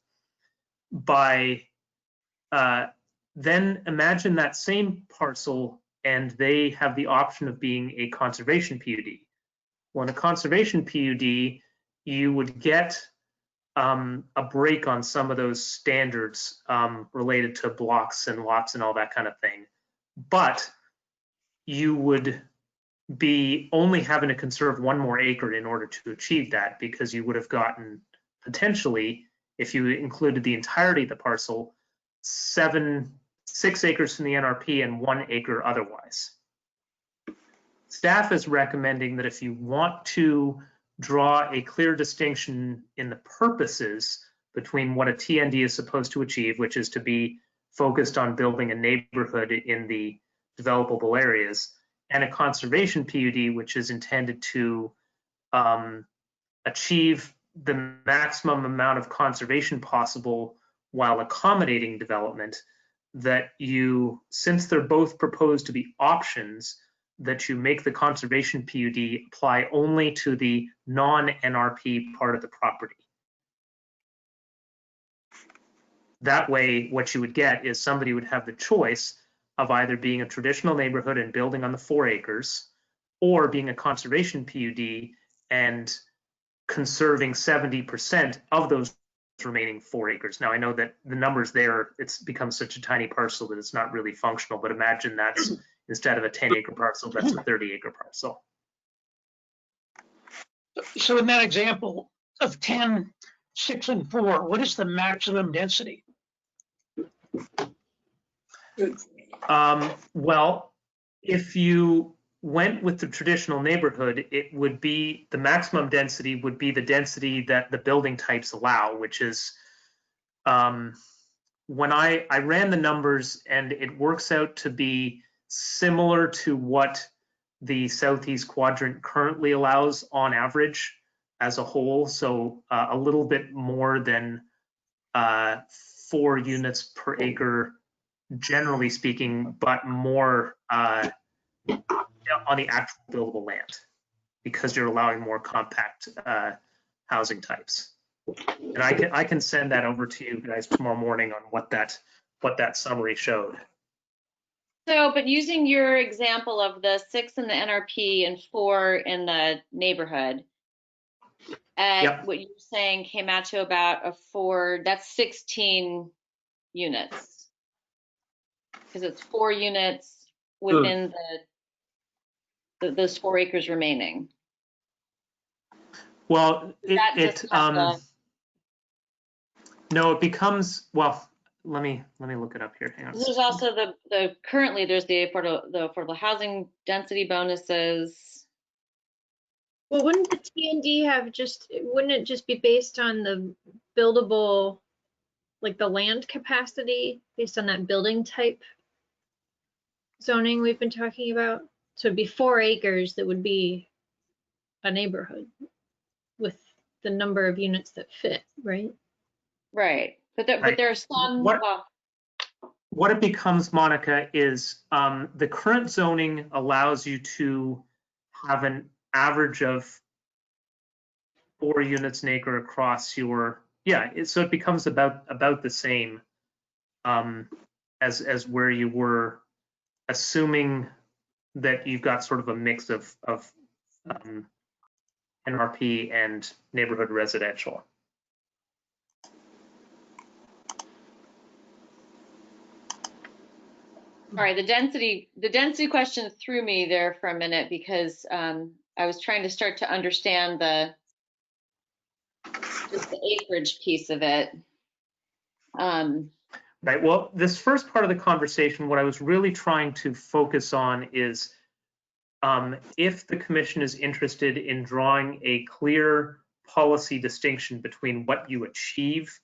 Then imagine that same parcel and they have the option of being a conservation PUD. Well, in a conservation PUD, you would get a break on some of those standards related to blocks and lots and all that kind of thing. But you would be only having to conserve 1 more acre in order to achieve that, because you would have gotten potentially, if you included the entirety of the parcel, 6 acres from the NRP and 1 acre otherwise. Staff is recommending that if you want to draw a clear distinction in the purposes between what a TND is supposed to achieve, which is to be focused on building a neighborhood in the developable areas, and a conservation PUD, which is intended to achieve the maximum amount of conservation possible while accommodating development, that you, since they're both proposed to be options, that you make the conservation PUD apply only to the non-NRP part of the property. That way, what you would get is somebody would have the choice of either being a traditional neighborhood and building on the 4 acres, or being a conservation PUD and conserving 70% of those remaining 4 acres. Now, I know that the numbers there, it's become such a tiny parcel that it's not really functional, but imagine that's instead of a 10-acre parcel, that's a 30-acre parcel. So in that example of 10, 6, and 4, what is the maximum density? Well, if you went with the traditional neighborhood, it would be, the maximum density would be the density that the building types allow, which is, when I ran the numbers, and it works out to be similar to what the southeast quadrant currently allows on average as a whole. So a little bit more than 4 units per acre, generally speaking, but more on the actual buildable land, because you're allowing more compact housing types. And I can send that over to you guys tomorrow morning on what that summary showed. So, but using your example of the 6 in the NRP and 4 in the neighborhood, Yep. what you're saying came out to about a 4, that's 16 units. Because it's 4 units within those 4 acres remaining. Well, no, it becomes, well, let me look it up here. Hang on. There's also currently there's the affordable housing density bonuses. Well, wouldn't the TND wouldn't it just be based on the buildable, like the land capacity, based on that building type zoning we've been talking about? So it'd be 4 acres that would be a neighborhood with the number of units that fit, right? Right. But there are some. What it becomes, Monica, is the current zoning allows you to have an average of 4 units an acre across your, so it becomes about the same as where you were, assuming that you've got sort of a mix of NRP and neighborhood residential. All right, the density question threw me there for a minute because I was trying to start to understand just the acreage piece of it. Right. Well, this first part of the conversation, what I was really trying to focus on is if the commission is interested in drawing a clear policy distinction between what you achieve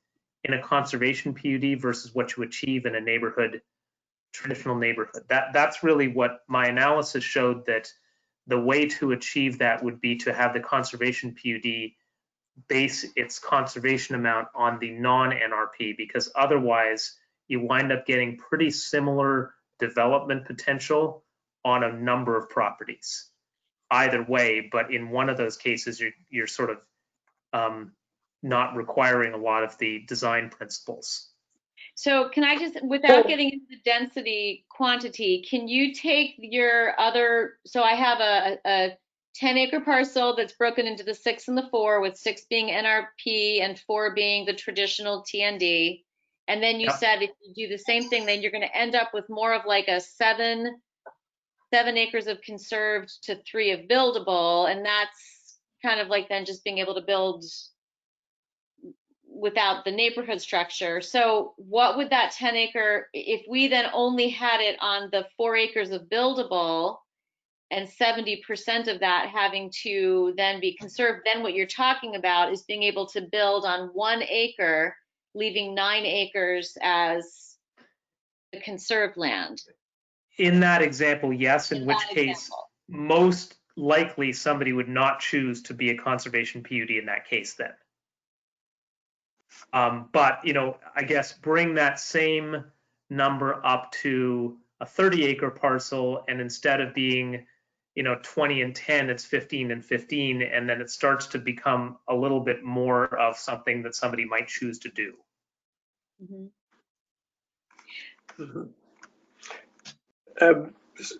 in a conservation PUD versus what you achieve in a neighborhood, traditional neighborhood. That's really what my analysis showed, that the way to achieve that would be to have the conservation PUD base its conservation amount on the non-NRP, because otherwise you wind up getting pretty similar development potential on a number of properties either way. But in one of those cases, you're sort of not requiring a lot of the design principles. So can I just, without getting into the density quantity, can you take your other, so I have a 10-acre parcel that's broken into the 6 and the 4, with 6 being NRP and 4 being the traditional TND. And then you said if you do the same thing, then you're going to end up with more of like a 7 acres of conserved to 3 of buildable. And that's kind of like then just being able to build without the neighborhood structure. So what would that 10-acre, if we then only had it on the 4 acres of buildable and 70% of that having to then be conserved, then what you're talking about is being able to build on 1 acre, leaving 9 acres as the conserved land. In that example, yes, in which case most likely somebody would not choose to be a conservation PUD in that case then. But, you know, I guess bring that same number up to a 30-acre parcel, and instead of being, you know, 20 and 10, it's 15 and 15, and then it starts to become a little bit more of something that somebody might choose to do.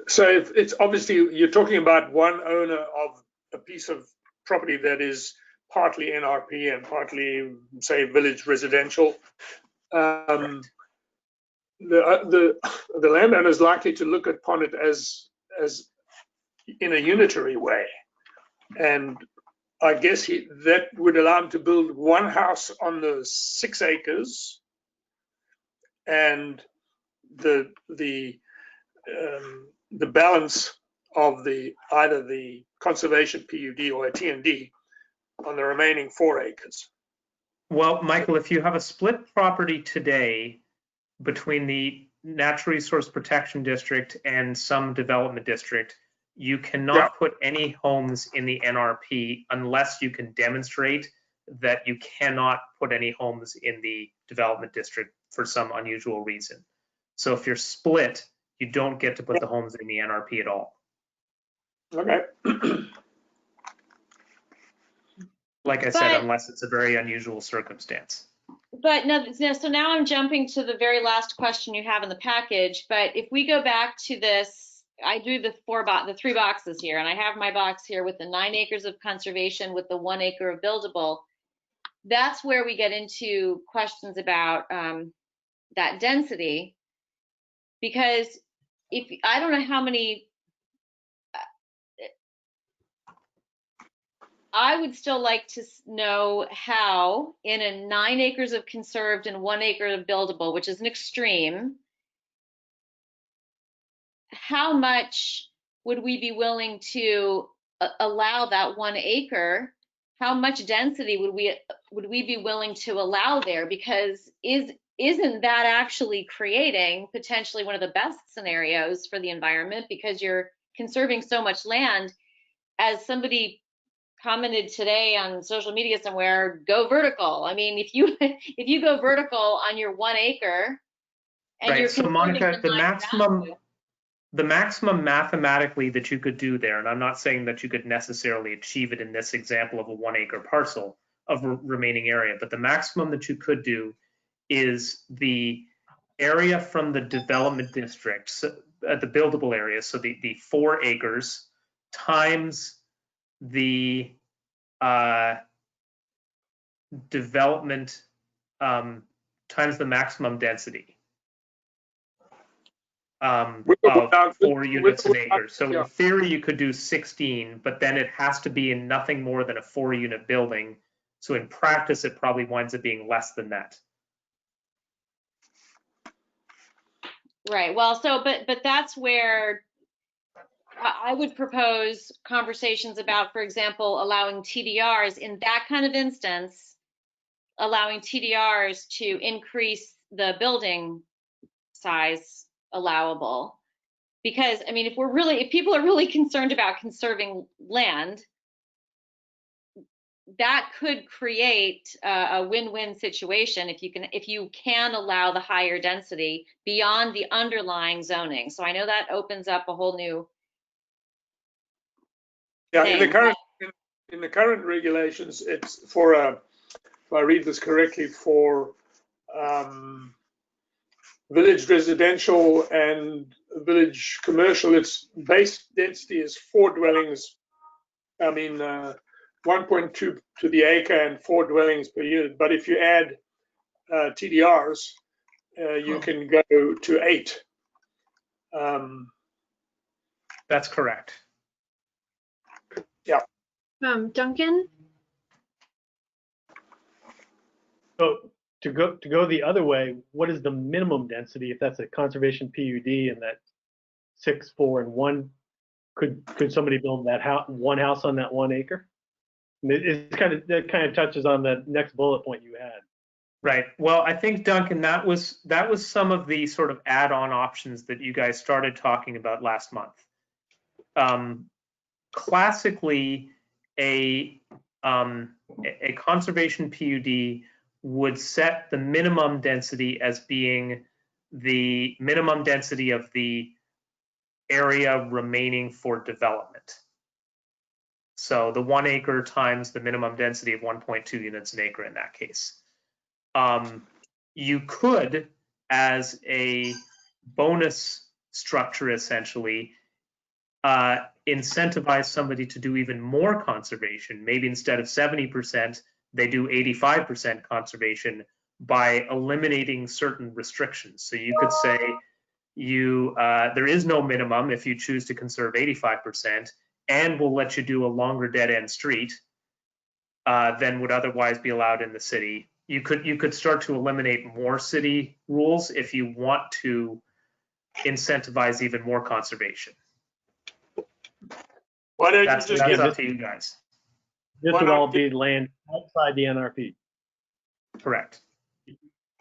So it's obviously, you're talking about one owner of a piece of property that is partly NRP and partly, say, village residential. The landowner is likely to look upon it as in a unitary way, and I guess that would allow him to build one house on the 6 acres, and the balance of either the conservation PUD or a TND on the remaining 4 acres. Well, Michael, if you have a split property today between the Natural Resource Protection District and some development district, you cannot put any homes in the NRP unless you can demonstrate that you cannot put any homes in the development district for some unusual reason. So if you're split, you don't get to put the homes in the NRP at all. Okay. Like I said, unless it's a very unusual circumstance. But no, so now I'm jumping to the very last question you have in the package. But if we go back to this, I drew the 3 boxes here, and I have my box here with the 9 acres of conservation with the 1 acre of buildable. That's where we get into questions about that density, because if I don't know how many, I would still like to know how in a 9 acres of conserved and 1 acre of buildable, which is an extreme, how much would we be willing to allow that 1 acre? How much density would we be willing to allow there? Because isn't that actually creating potentially one of the best scenarios for the environment, because you're conserving so much land? As somebody commented today on social media somewhere, go vertical. I mean, if you go vertical on your 1 acre, and you're so Monica, the maximum mathematically that you could do there, and I'm not saying that you could necessarily achieve it in this example of a 1 acre parcel of remaining area, but the maximum that you could do is the area from the development district. So the buildable area, so the 4 acres times the development times the maximum density of 4 units an acre. So in theory, you could do 16, but then it has to be in nothing more than a 4-unit building. So in practice, it probably winds up being less than that. Right. Well, so, but that's where I would propose conversations about, for example, allowing TDRs in that kind of instance, allowing TDRs to increase the building size allowable. Because, I mean, if people are really concerned about conserving land, that could create a win-win situation if you can allow the higher density beyond the underlying zoning. So I know that opens up a whole new in the thing. current regulations, it's for if I read this correctly, for village residential and village commercial, its base density is 4 dwellings. I mean, 1.2 to the acre and 4 dwellings per unit. But if you add TDRs, you can go to 8. That's correct. Yeah. Duncan? So to go the other way, what is the minimum density if that's a conservation PUD and that 6, 4, and 1? Could somebody build that one house on that 1 acre? And that kind of touches on the next bullet point you had. Right. Well, I think, Duncan, that was some of the sort of add-on options that you guys started talking about last month. Classically, a conservation PUD would set the minimum density as being the minimum density of the area remaining for development. So the 1 acre times the minimum density of 1.2 units an acre in that case. You could, as a bonus structure, essentially, incentivize somebody to do even more conservation. Maybe instead of 70%, they do 85% conservation by eliminating certain restrictions. So you could say there is no minimum if you choose to conserve 85%, and we'll let you do a longer dead end street than would otherwise be allowed in the city. You could start to eliminate more city rules if you want to incentivize even more conservation. Why don't that's you just up to you guys. This would all be land outside the NRP. Correct.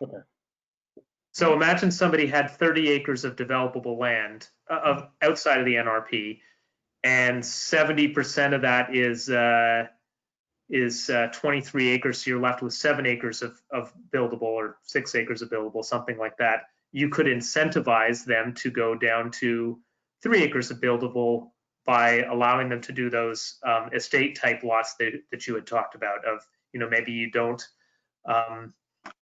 Okay. So imagine somebody had 30 acres of developable land of outside of the NRP, and 70% of that is 23 acres. So you're left with 7 acres of buildable, or 6 acres of buildable, something like that. You could incentivize them to go down to 3 acres of buildable by allowing them to do those estate type lots that you had talked about. Of, maybe you don't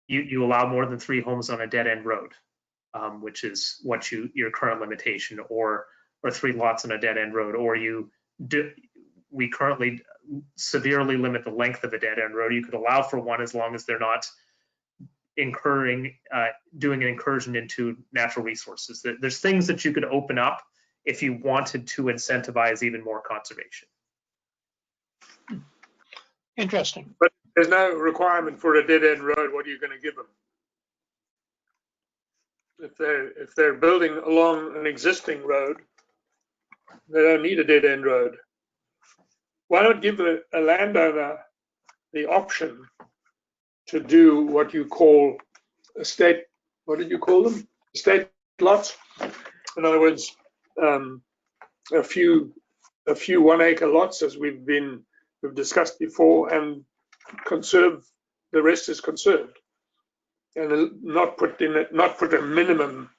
you allow more than 3 homes on a dead end road, which is what your current limitation, or 3 lots on a dead end road, or we currently severely limit the length of a dead end road. You could allow for 1 as long as they're not doing an incursion into natural resources. There's things that you could open up if you wanted to incentivize even more conservation. Interesting. But there's no requirement for a dead end road. What are you going to give them? If they're building along an existing road, they don't need a dead end road. Why not give a landowner the option to do what you call estate? What did you call them? Estate lots. In other words, a few 1 acre lots, as we've discussed before, and conserve. The rest is conserved, and not put a minimum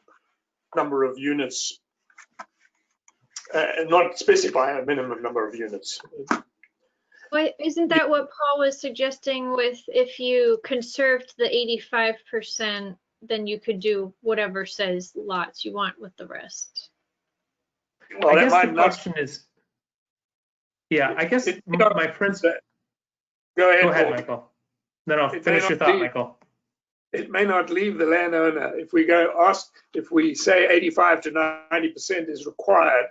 number of units. Not specify a minimum number of units. Well, isn't that what Paul was suggesting with, if you conserved the 85%, then you could do whatever size lots you want with the rest? Well, I that guess might the not. question is, yeah, I guess It may not my principle. Go ahead, Go ahead, Paul. Michael. No, It may finish your not thought, be. Michael. It may not leave the landowner if we say 85 to 90% is required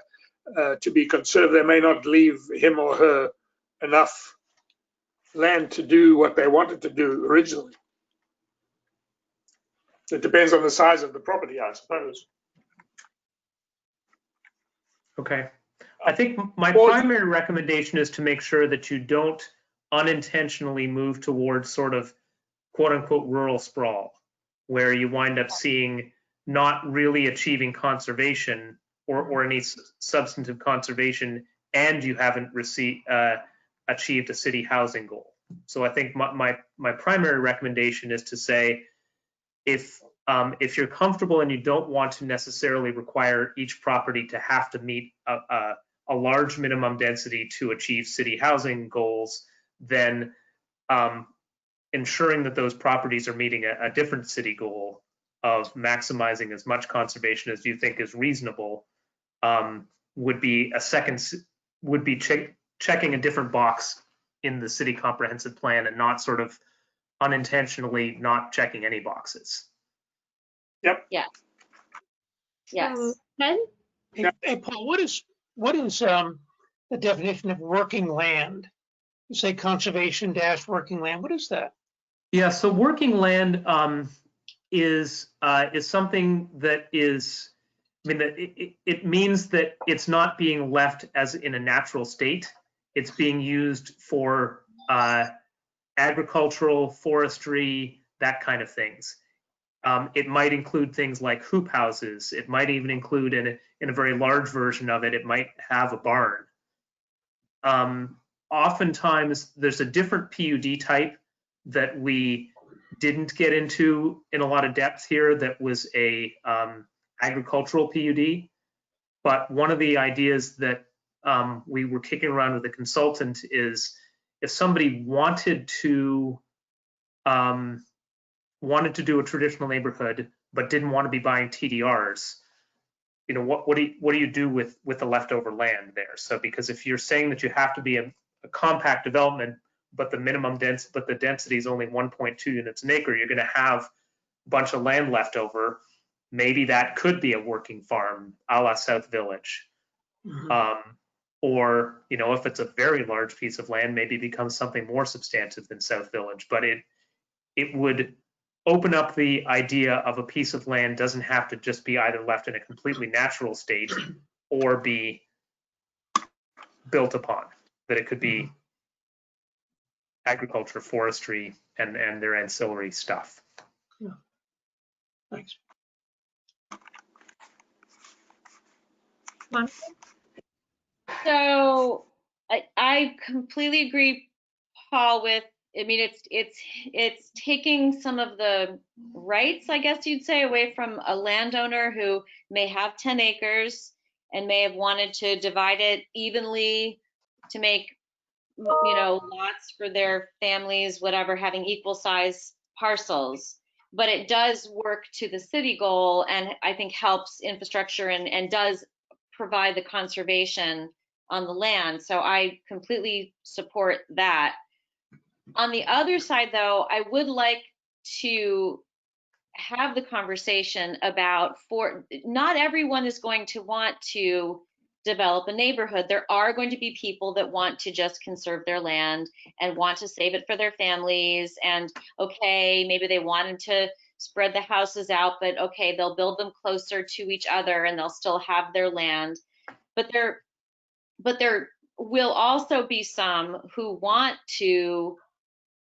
to be conserved. They may not leave him or her enough land to do what they wanted to do originally. It depends on the size of the property, I suppose. Okay. I think my Well, primary recommendation is to make sure that you don't unintentionally move towards sort of quote unquote rural sprawl, where you wind up seeing not really achieving conservation or any substantive conservation, and you haven't achieved a city housing goal. So I think my primary recommendation is to say, if you're comfortable and you don't want to necessarily require each property to have to meet a large minimum density to achieve city housing goals, then ensuring that those properties are meeting a different city goal of maximizing as much conservation as you think is reasonable would be checking a different box in the city comprehensive plan and not sort of unintentionally not checking any boxes. Yep. Yes. Yes. Ed? Hey, Paul, what is the definition of working land? You say conservation dash working land. What is that? Yeah, so working land is something that is, I mean, it means that it's not being left as in a natural state. It's being used for agricultural, forestry, that kind of things. It might include things like hoop houses. It might even include, in a very large version of it, it might have a barn. Oftentimes, there's a different PUD type that we didn't get into in a lot of depth here that was a agricultural PUD. But one of the ideas that we were kicking around with a consultant is if somebody wanted to do a traditional neighborhood but didn't want to be buying TDRs, you know, what do you do with the leftover land there? So because if you're saying that you have to be a compact development, but the density is only 1.2 units an acre, you're going to have a bunch of land left over. Maybe that could be a working farm, a la South Village. Mm-hmm. Or, you know, if it's a very large piece of land, maybe it becomes something more substantive than South Village. But it would open up the idea of a piece of land doesn't have to just be either left in a completely natural state or be built upon, that it could be agriculture, forestry, and their ancillary stuff. Yeah. Thanks. So I completely agree, Paul, with, I mean, it's taking some of the rights, I guess you'd say, away from a landowner who may have 10 acres and may have wanted to divide it evenly to make, you know, lots for their families, whatever, having equal size parcels. But it does work to the city goal, and I think helps infrastructure and does provide the conservation on the land. So I completely support that. On the other side, though, I would like to have the conversation about, for not everyone is going to want to develop a neighborhood. There are going to be people that want to just conserve their land and want to save it for their families. And okay, maybe they wanted to spread the houses out, but okay, they'll build them closer to each other and they'll still have their land. But there will also be some who want to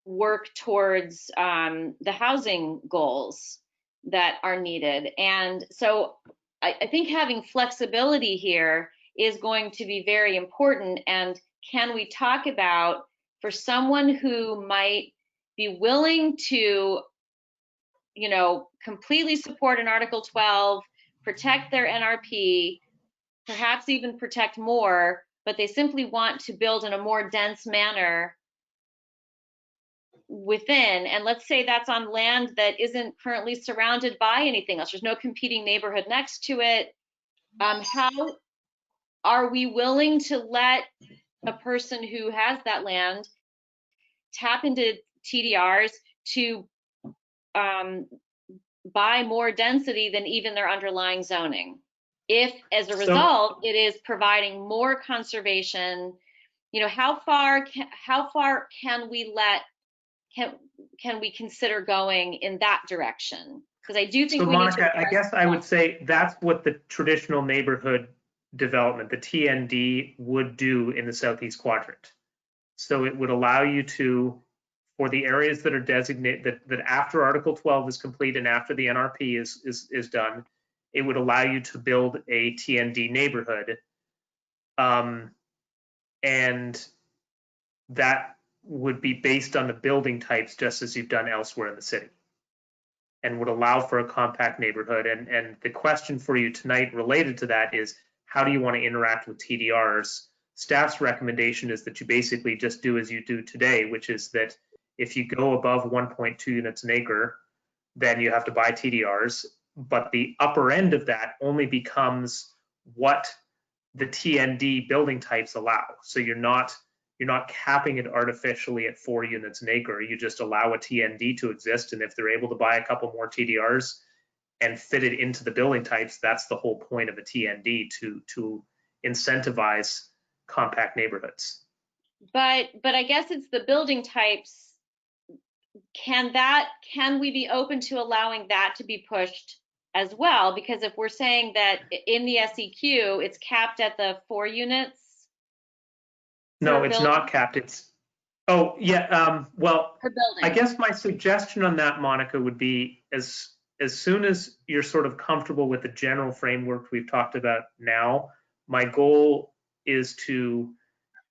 work towards the housing goals that are needed. And so I think having flexibility here is going to be very important. And can we talk about, for someone who might be willing to, you know, completely support an Article 12, protect their NRP, perhaps even protect more, but they simply want to build in a more dense manner within, and let's say that's on land that isn't currently surrounded by anything else. There's no competing neighborhood next to it. are we willing to let a person who has that land tap into TDRs to buy more density than even their underlying zoning? If, as a result, it is providing more conservation, you know, how far can we consider going in that direction? Because I do think So we need Monica, to. I guess I would say that's what the traditional neighborhood development, the TND, would do in the southeast quadrant. So it would allow you to, for the areas that are designated, that after Article 12 is complete and after the NRP is done, it would allow you to build a TND neighborhood. And that would be based on the building types, just as you've done elsewhere in the city, and would allow for a compact neighborhood. And the question for you tonight related to that is, how do you want to interact with TDRs? Staff's recommendation is that you basically just do as you do today, which is that if you go above 1.2 units an acre, then you have to buy TDRs, but the upper end of that only becomes what the TND building types allow. So you're not capping it artificially at 4 units an acre. You just allow a TND to exist, and if they're able to buy a couple more TDRs and fit it into the building types, that's the whole point of a TND, to incentivize compact neighborhoods. But I guess it's the building types. Can we be open to allowing that to be pushed as well? Because if we're saying that in the SEQ, it's capped at the 4 units. No, it's not capped. It's, oh yeah, well, per building. I guess my suggestion on that, Monica, would be as soon as you're sort of comfortable with the general framework we've talked about now, my goal is to,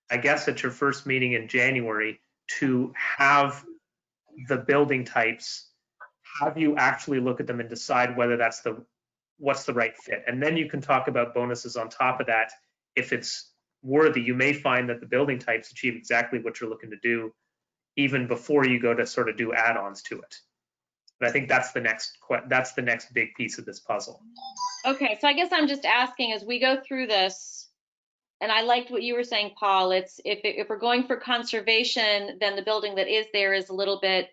I guess at your first meeting in January, to have the building types, have you actually look at them and decide whether that's what's the right fit. And then you can talk about bonuses on top of that. If it's worthy, you may find that the building types achieve exactly what you're looking to do even before you go to sort of do add-ons to it. But I think that's the next big piece of this puzzle. Okay, so I guess I'm just asking as we go through this, and I liked what you were saying, Paul, it's if we're going for conservation, then the building that is there is a little bit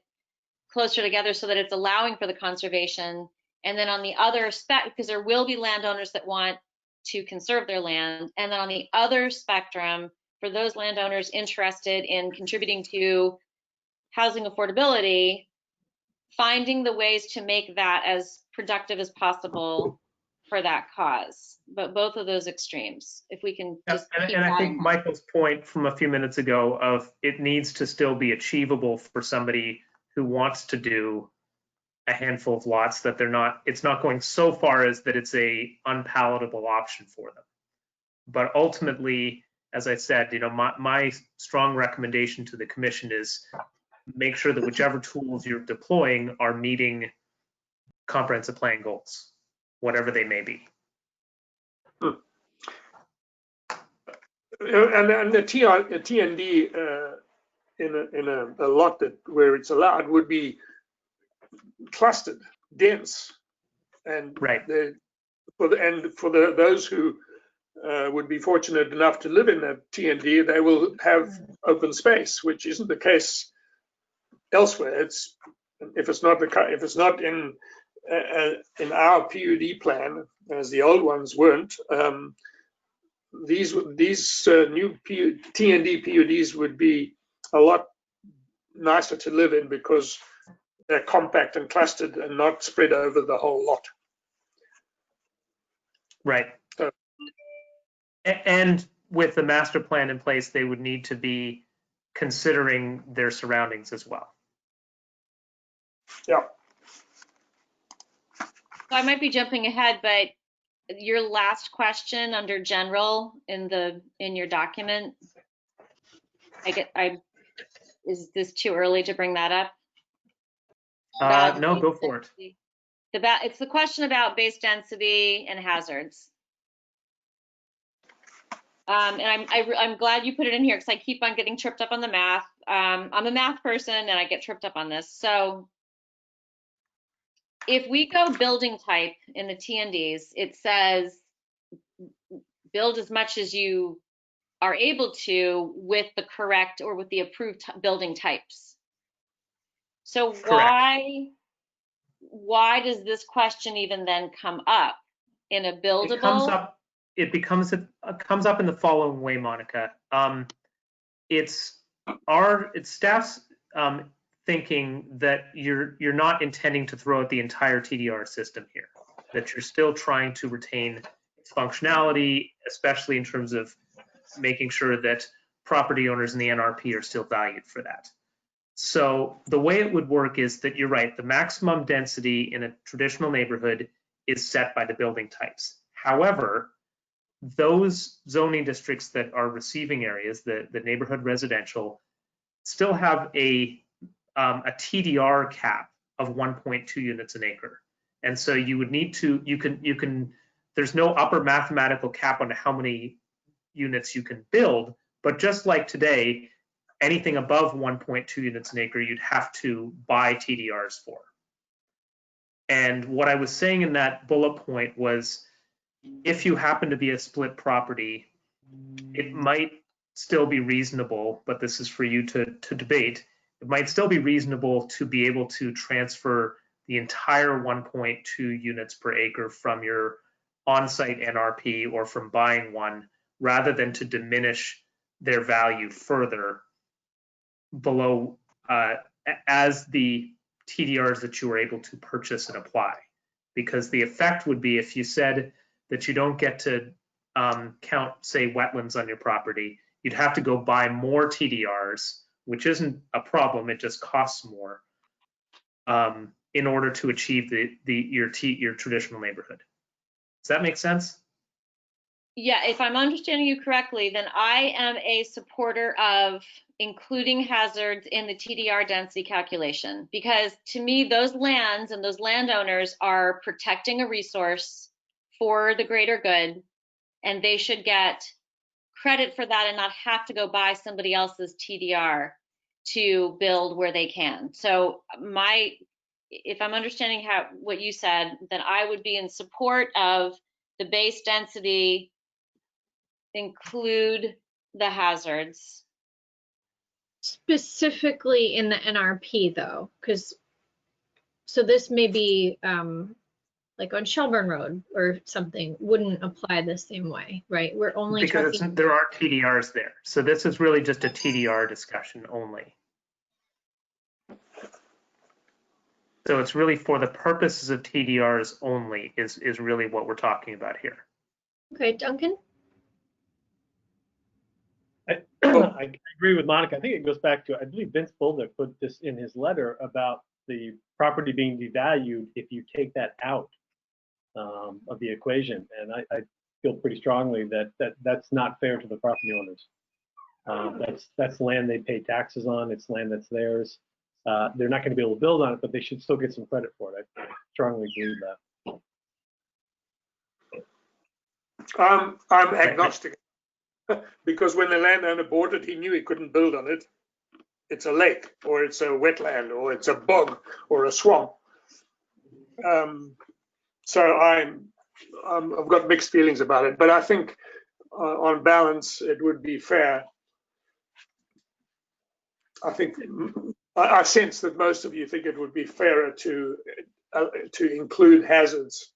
closer together so that it's allowing for the conservation. And then on the other because there will be landowners that want to conserve their land. And then on the other spectrum, for those landowners interested in contributing to housing affordability, finding the ways to make that as productive as possible for that cause. But both of those extremes, if we can just keep and that I think in mind. Michael's point from a few minutes ago of it needs to still be achievable for somebody who wants to do a handful of lots, that it's not going so far as that it's a unpalatable option for them. But ultimately, as I said, you know, my strong recommendation to the commission is make sure that whichever tools you're deploying are meeting comprehensive plan goals, whatever they may be. And the TND in a lot where it's allowed would be clustered, dense, and right. Those who would be fortunate enough to live in a TND, they will have open space, which isn't the case elsewhere. If it's not in our PUD plan, as the old ones weren't, these new TND PUDs would be a lot nicer to live in because they're compact and clustered and not spread over the whole lot. Right. So, and with the master plan in place, they would need to be considering their surroundings as well. Yeah. So I might be jumping ahead, but your last question under general in your document, is this too early to bring that up? No, go for it. It's the question about base density and hazards. And I'm glad you put it in here because I keep on getting tripped up on the math. I'm a math person and I get tripped up on this. So if we go building type in the TNDs, it says build as much as you are able to with the correct or with the approved building types. So why does this question even then come up in a buildable? It comes up in the following way, Monica. It's staff's thinking that you're not intending to throw out the entire TDR system here, that you're still trying to retain its functionality, especially in terms of making sure that property owners in the NRP are still valued for that. So the way it would work is that you're right, the maximum density in a traditional neighborhood is set by the building types. However, those zoning districts that are receiving areas, the neighborhood residential, still have a TDR cap of 1.2 units an acre. And so you would need to, there's no upper mathematical cap on how many units you can build, but just like today, anything above 1.2 units an acre, you'd have to buy TDRs for. And what I was saying in that bullet point was, if you happen to be a split property, it might still be reasonable, but this is for you to debate. It might still be reasonable to be able to transfer the entire 1.2 units per acre from your on-site NRP or from buying one, rather than to diminish their value further below as the TDRs that you were able to purchase and apply. Because the effect would be, if you said that you don't get to count, say, wetlands on your property, you'd have to go buy more TDRs, which isn't a problem, it just costs more, in order to achieve your traditional neighborhood. Does that make sense? Yeah, if I'm understanding you correctly, then I am a supporter of including hazards in the TDR density calculation, because to me, those lands and those landowners are protecting a resource for the greater good, and they should get credit for that and not have to go buy somebody else's TDR to build where they can. So if I'm understanding what you said, then I would be in support of the base density include the hazards. Specifically in the NRP though, so this may be like on Shelburne Road or something, wouldn't apply the same way, right? We're only because talking. There are TDRs there. So this is really just a TDR discussion only. So it's really for the purposes of TDRs only is really what we're talking about here. Okay, Duncan? I agree with Monica. I think it goes back to, I believe Vince Bolduc put this in his letter about the property being devalued if you take that out of the equation. And I feel pretty strongly that that's not fair to the property owners. That's land they pay taxes on. It's land that's theirs. They're not going to be able to build on it, but they should still get some credit for it. I strongly agree with that. I'm agnostic because when the landowner bought it, he knew he couldn't build on it. It's a lake, or it's a wetland, or it's a bog, or a swamp. So I've got mixed feelings about it, but I think on balance it would be fair. I sense that most of you think it would be fairer to include hazards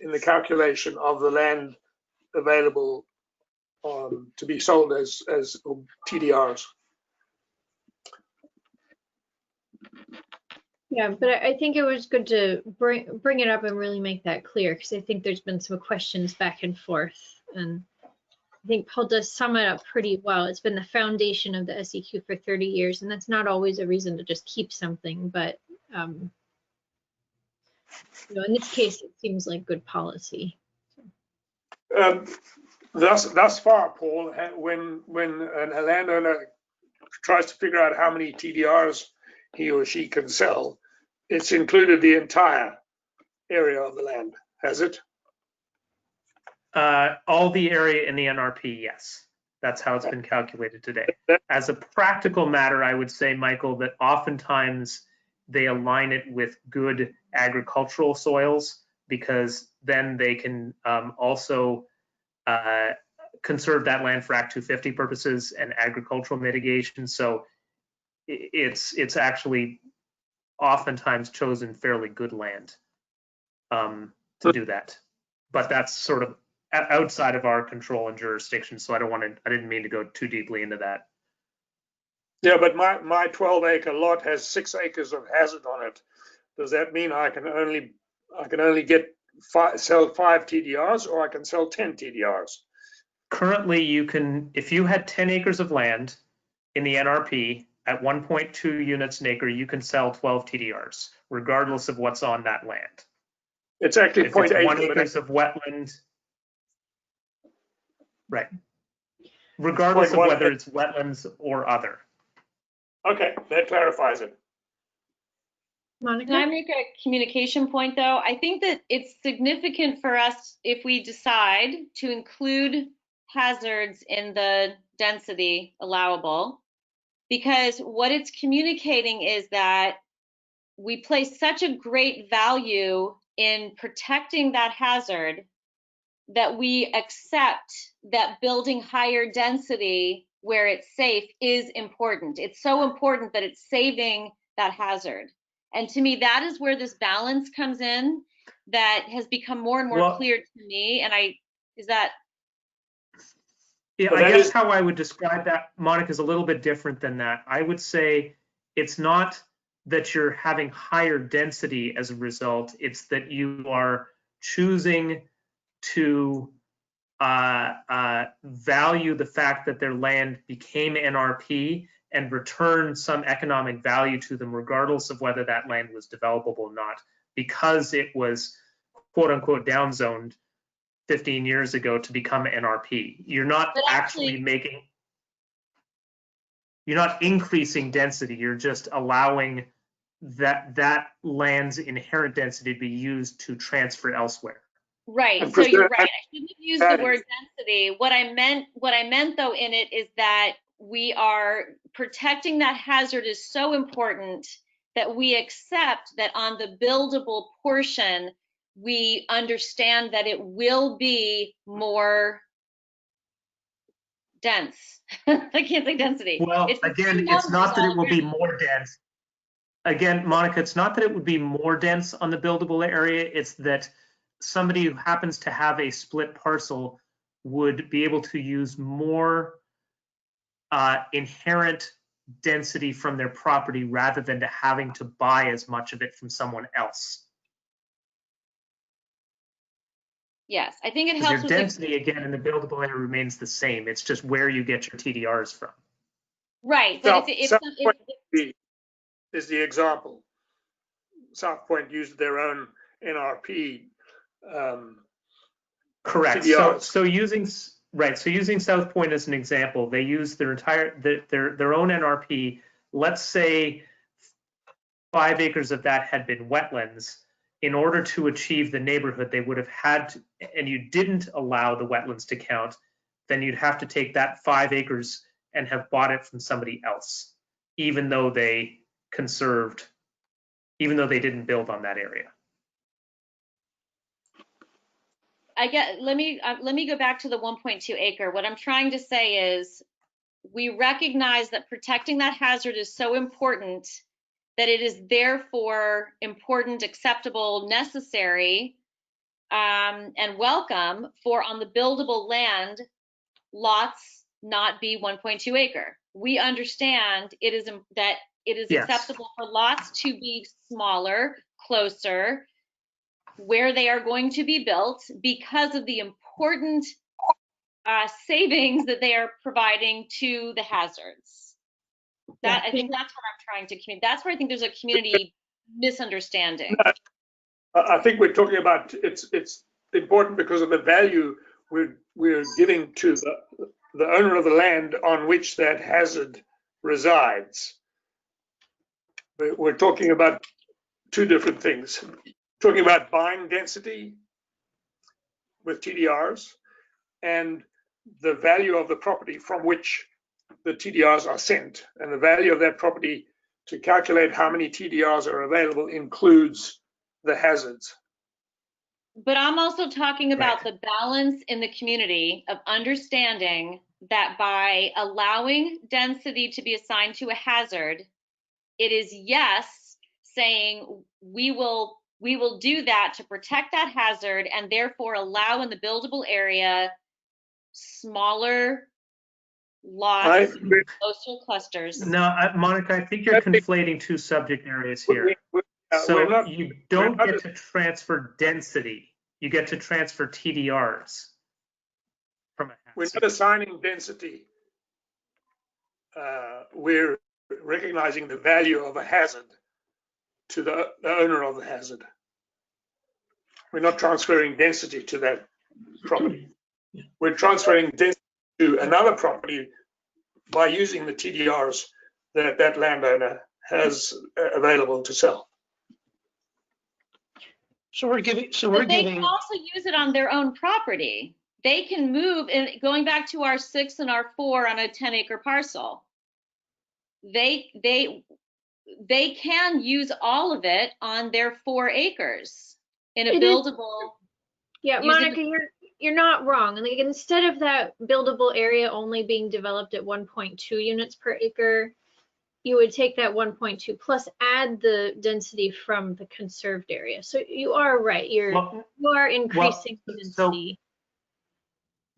in the calculation of the land available to be sold as TDRs. Yeah, but I think it was good to bring it up and really make that clear, because I think there's been some questions back and forth, and I think Paul does sum it up pretty well. It's been the foundation of the SEQ for 30 years, and that's not always a reason to just keep something, but in this case, it seems like good policy. Thus far, Paul, when a landowner tries to figure out how many TDRs he or she can sell, it's included the entire area of the land, has it? All the area in the NRP, yes. That's how it's been calculated today. As a practical matter, I would say, Michael, that oftentimes they align it with good agricultural soils, because then they can also conserve that land for Act 250 purposes and agricultural mitigation. So it's actually oftentimes chosen fairly good land to do that. But that's sort of outside of our control and jurisdiction. So I didn't mean to go too deeply into that. Yeah, but my 12-acre lot has 6 acres of hazard on it. Does that mean I can only sell 5 TDRs, or I can sell 10 TDRs? Currently, you can, if you had 10 acres of land in the NRP at 1.2 units an acre, you can sell 12 TDRs, regardless of what's on that land. It's actually If it's 0.8 1 acres of wetland, right? Regardless of whether it's wetlands or other. Okay, that clarifies it. Monica? Can I make a communication point, though? I think that it's significant for us if we decide to include hazards in the density allowable, because what it's communicating is that we place such a great value in protecting that hazard that we accept that building higher density where it's safe is important. It's so important that it's saving that hazard. And to me, that is where this balance comes in that has become more and more clear to me. And yeah, I guess how I would describe that, Monica, is a little bit different than that. I would say it's not that you're having higher density as a result, it's that you are choosing to value the fact that their land became NRP and return some economic value to them, regardless of whether that land was developable or not, because it was quote unquote downzoned 15 years ago to become NRP. You're not you're not increasing density, you're just allowing that land's inherent density to be used to transfer elsewhere. Right. So you're right. I shouldn't have used the word density. What I meant though in it is that we are protecting that hazard is so important that we accept that on the buildable portion, we understand that it will be more dense. I can't say density. Well, again, it's not that it will be more dense. Again, Monica, it's not that it would be more dense on the buildable area. It's that somebody who happens to have a split parcel would be able to use more inherent density from their property rather than to having to buy as much of it from someone else. Yes, I think it helps. Your density, again, in the buildable area remains the same. It's just where you get your TDRs from. Right, but is the example. South Point used their own NRP. Correct. TDRs. So using South Point as an example, they use their own NRP. Let's say 5 acres of that had been wetlands. In order to achieve the neighborhood, they would have had to, and you didn't allow the wetlands to count, then you'd have to take that 5 acres and have bought it from somebody else, even though they didn't build on that area. Let me go back to the 1.2 acre. What I'm trying to say is we recognize that protecting that hazard is so important that it is therefore important, acceptable, necessary, and welcome for on the buildable land lots not be 1.2 acre. We understand it is acceptable for lots to be smaller, closer, where they are going to be built because of the important savings that they are providing to the hazards. I think that's what I'm trying to communicate. That's where I think there's a community misunderstanding. I think we're talking about it's important because of the value we're giving to the owner of the land on which that hazard resides. We're talking about two different things. Talking about buying density with TDRs and the value of the property from which the TDRs are sent, and the value of that property to calculate how many TDRs are available includes the hazards. But I'm also talking about Right. the balance in the community of understanding that by allowing density to be assigned to a hazard, it is yes saying we will do that to protect that hazard and therefore allow in the buildable area smaller I, lots, closer clusters. No, Monica, I think you're conflating two subject areas here. we're So not, you we're don't not, get to transfer density. You get to transfer TDRs from a we're hazard. not assigning density. We're recognizing the value of a hazard to the owner of the hazard. We're not transferring density to that property. We're transferring density to another property by using the TDRs that that landowner has available to sell. So we're giving, But they can also use it on their own property. They can move, and going back to our 6 and our 4 on a 10-acre parcel, they can use all of it on their 4 acres in a It is- buildable. Yeah, using- Monica, you're not wrong. And like, instead of that buildable area only being developed at 1.2 units per acre, you would take that 1.2 plus add the density from the conserved area. So you are right. You are increasing the density.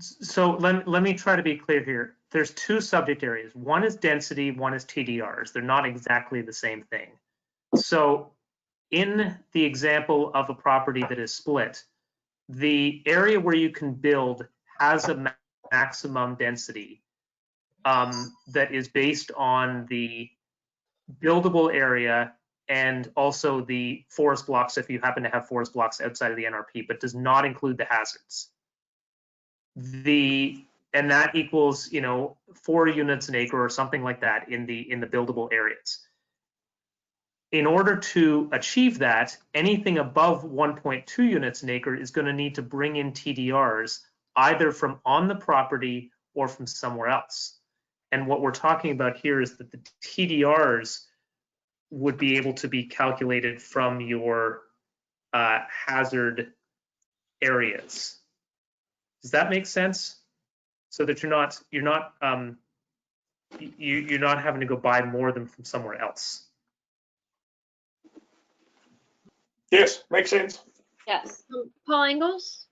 So let me try to be clear here. There's two subject areas. One is density, one is TDRs. They're not exactly the same thing. So in the example of a property that is split, the area where you can build has a maximum density that is based on the buildable area and also the forest blocks if you happen to have forest blocks outside of the NRP, but does not include the hazards. And that equals, 4 units an acre or something like that in the buildable areas. In order to achieve that, anything above 1.2 units an acre is going to need to bring in TDRs either from on the property or from somewhere else. And what we're talking about here is that the TDRs would be able to be calculated from your hazard areas. Does that make sense? So that you're not having to go buy more than from somewhere else. Yes, makes sense. Yes. Paul Engels?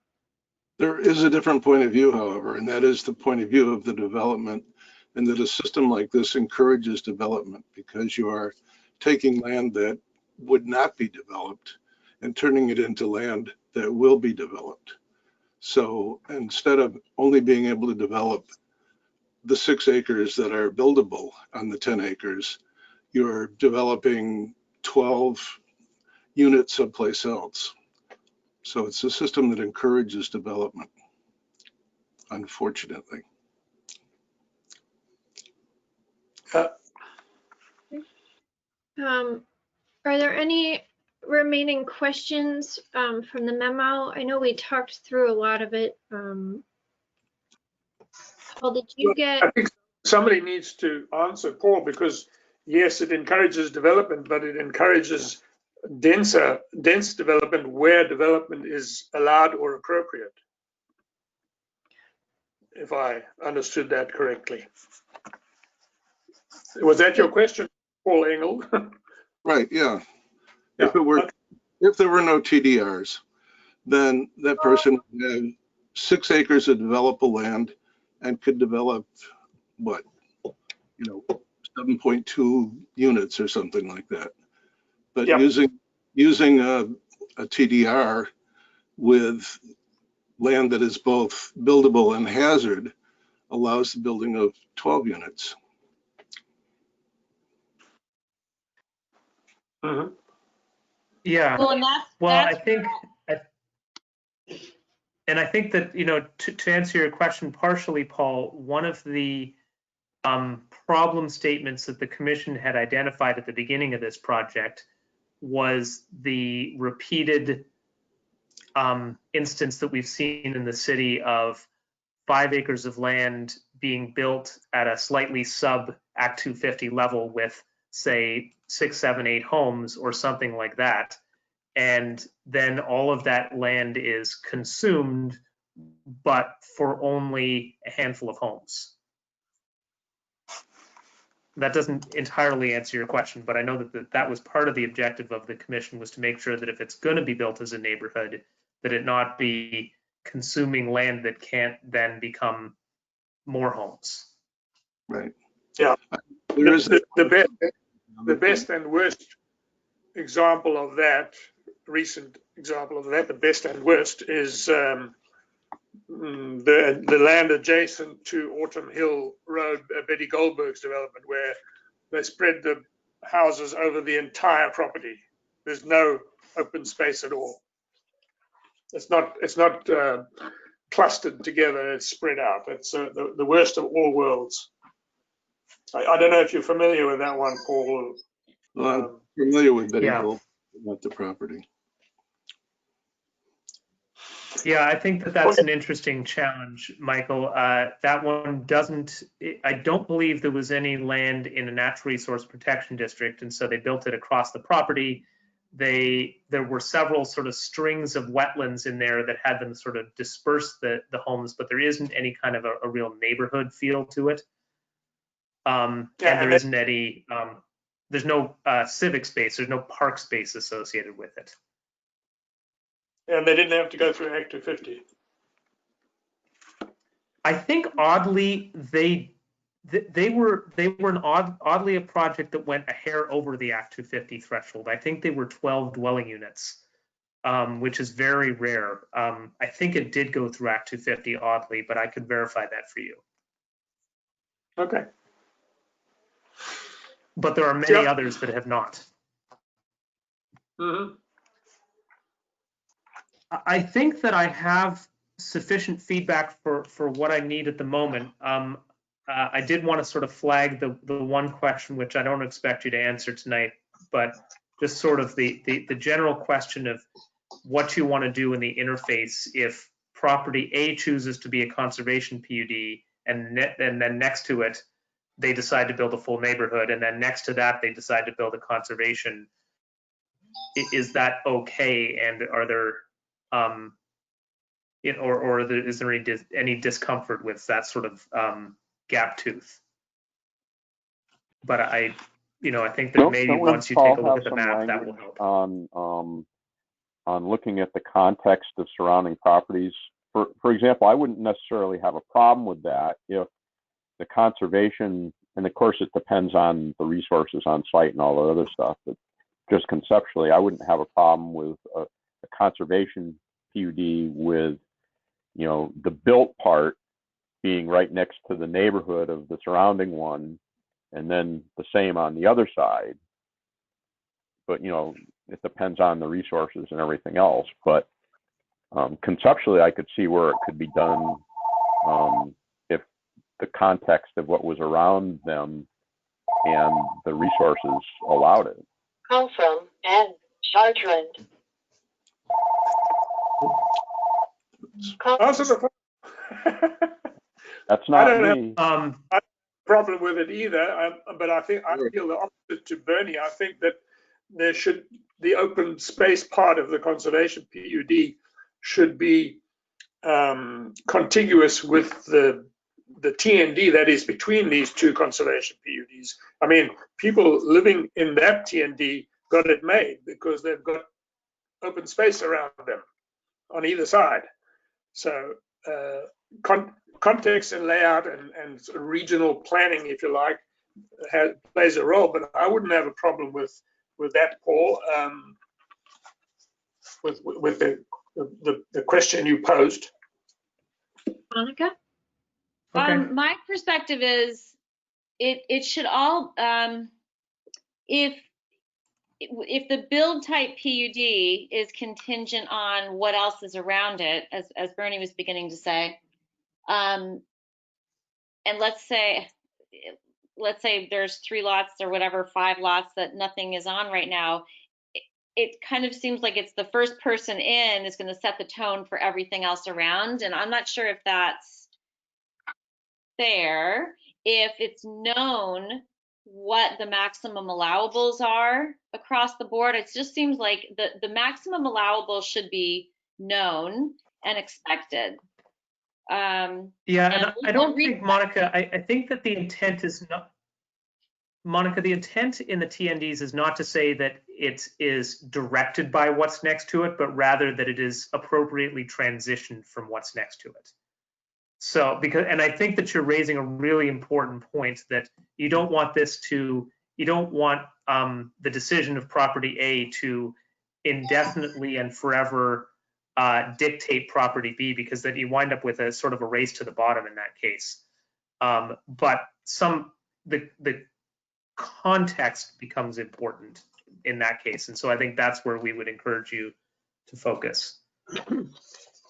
There is a different point of view, however, and that is the point of view of the development, and that a system like this encourages development because you are taking land that would not be developed and turning it into land that will be developed. So instead of only being able to develop the 6 acres that are buildable on the 10 acres, you're developing 12 units someplace else. So it's a system that encourages development, unfortunately. Are there any remaining questions from the memo? I know we talked through a lot of it. Paul, did you get? I think somebody needs to answer Paul, because yes, it encourages development, but it encourages dense development where development is allowed or appropriate, if I understood that correctly. Was that your question, Paul Engel? Right, yeah. Yeah. If there were no TDRs, then that person would have 6 acres of developable land and could develop, 7.2 units or something like that. But Yep. using a TDR with land that is both buildable and hazard allows the building of 12 units. Mm-hmm. Yeah. Well, and that's I think that, to answer your question partially, Paul, one of the problem statements that the commission had identified at the beginning of this project was the repeated instance that we've seen in the city of 5 acres of land being built at a slightly sub Act 250 level with, say, 6, 7, 8 homes or something like that. and then all of that land is consumed, but for only a handful of homes. That doesn't entirely answer your question, but I know that that was part of the objective of the commission, was to make sure that if it's going to be built as a neighborhood, that it not be consuming land that can't then become more homes. Right. Yeah. There is The best and worst example of that, recent example of that, the best and worst is the land adjacent to Autumn Hill Road, Betty Goldberg's development, where they spread the houses over the entire property. There's no open space at all. It's not clustered together. It's spread out. It's the worst of all worlds. I don't know if you're familiar with that one, Paul. I'm familiar with Betty Yeah. Gold, not the property. Yeah, I think that that's an interesting challenge, Michael. That one doesn't, I don't believe there was any land in a natural resource protection district, and so they built it across the property. There were several sort of strings of wetlands in there that had them sort of disperse the homes, but there isn't any kind of a real neighborhood feel to it. And there isn't any, there's no civic space, there's no park space associated with it. And they didn't have to go through Act 250. I think oddly they were oddly a project that went a hair over the Act 250 threshold. I think they were 12 dwelling units, which is very rare. I think it did go through Act 250 oddly, but I could verify that for you. Okay. But there are many others that have not. Mm-hmm. I think that I have sufficient feedback for what I need at the moment. I did want to sort of flag the one question, which I don't expect you to answer tonight, but just sort of the general question of what you want to do in the interface if property A chooses to be a conservation PUD, and then next to it, they decide to build a full neighborhood, and then next to that, they decide to build a conservation. Is that okay? And are there is there any discomfort with that sort of gap tooth? But I think that maybe once you take a look at the map, that will help. On looking at the context of surrounding properties, for example, I wouldn't necessarily have a problem with that if the conservation, and of course it depends on the resources on site and all the other stuff, but just conceptually, I wouldn't have a problem with a conservation PUD with, the built part being right next to the neighborhood of the surrounding one, and then the same on the other side. But, it depends on the resources and everything else. But conceptually, I could see where it could be done if the context of what was around them and the resources allowed it. Call from Anne Chartrand. Answer the phone. That's not I don't me. have a problem with it either, but I feel the opposite to Bernie. I think that the open space part of the conservation PUD should be contiguous with the TND that is between these two conservation PUDs. I mean, people living in that TND got it made because they've got open space around them on either side. So context and layout and sort of regional planning, if you like, plays a role. But I wouldn't have a problem with that, Paul. With the question you posed. Monica? Okay. My perspective is it should all, if the build type PUD is contingent on what else is around it, as Bernie was beginning to say, and let's say there's 3 lots or whatever, 5 lots that nothing is on right now, it kind of seems like it's the first person in is going to set the tone for everything else around, and I'm not sure if that's fair. If it's known what the maximum allowables are across the board. It just seems like the maximum allowable should be known and expected. Yeah, and And I don't think, Monica, I think that the intent is not, Monica, the intent in the TNDs is not to say that it is directed by what's next to it, but rather that it is appropriately transitioned from what's next to it. So, and I think that you're raising a really important point, that you don't want the decision of property A to indefinitely and forever dictate property B, because then you wind up with a sort of a race to the bottom in that case. But the context becomes important in that case. And so I think that's where we would encourage you to focus.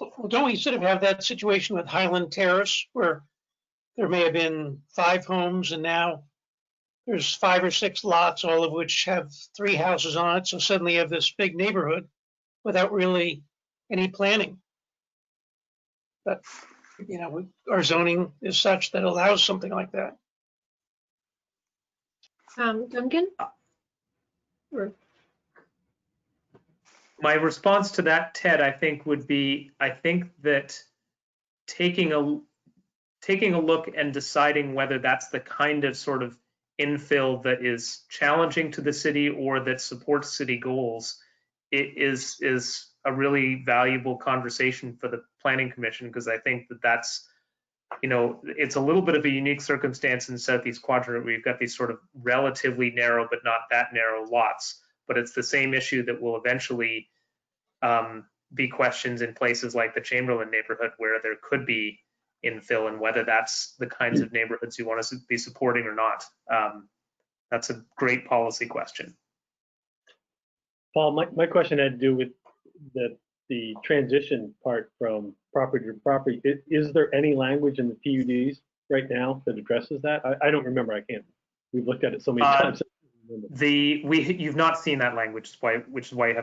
Well, don't we sort of have that situation with Highland Terrace, where there may have been 5 homes and now there's 5 or 6 lots, all of which have 3 houses on it. So suddenly you have this big neighborhood without really any planning. But, you know, our zoning is such that allows something like that. Duncan? Or My response to that, Ted, I think would be, I think that taking a look and deciding whether that's the kind of sort of infill that is challenging to the city or that supports city goals, it is a really valuable conversation for the Planning Commission, because I think that that's, you know, it's a little bit of a unique circumstance in the Southeast Quadrant where you've got these sort of relatively narrow but not that narrow lots. But it's the same issue that will eventually be questions in places like the Chamberlain neighborhood, where there could be infill, and whether that's the kinds of neighborhoods you want to be supporting or not. That's a great policy question. Paul, my question had to do with the transition part from property to property. Is there any language in the PUDs right now that addresses that? I don't remember. I can't. We've looked at it so many times. You've not seen that language, which is why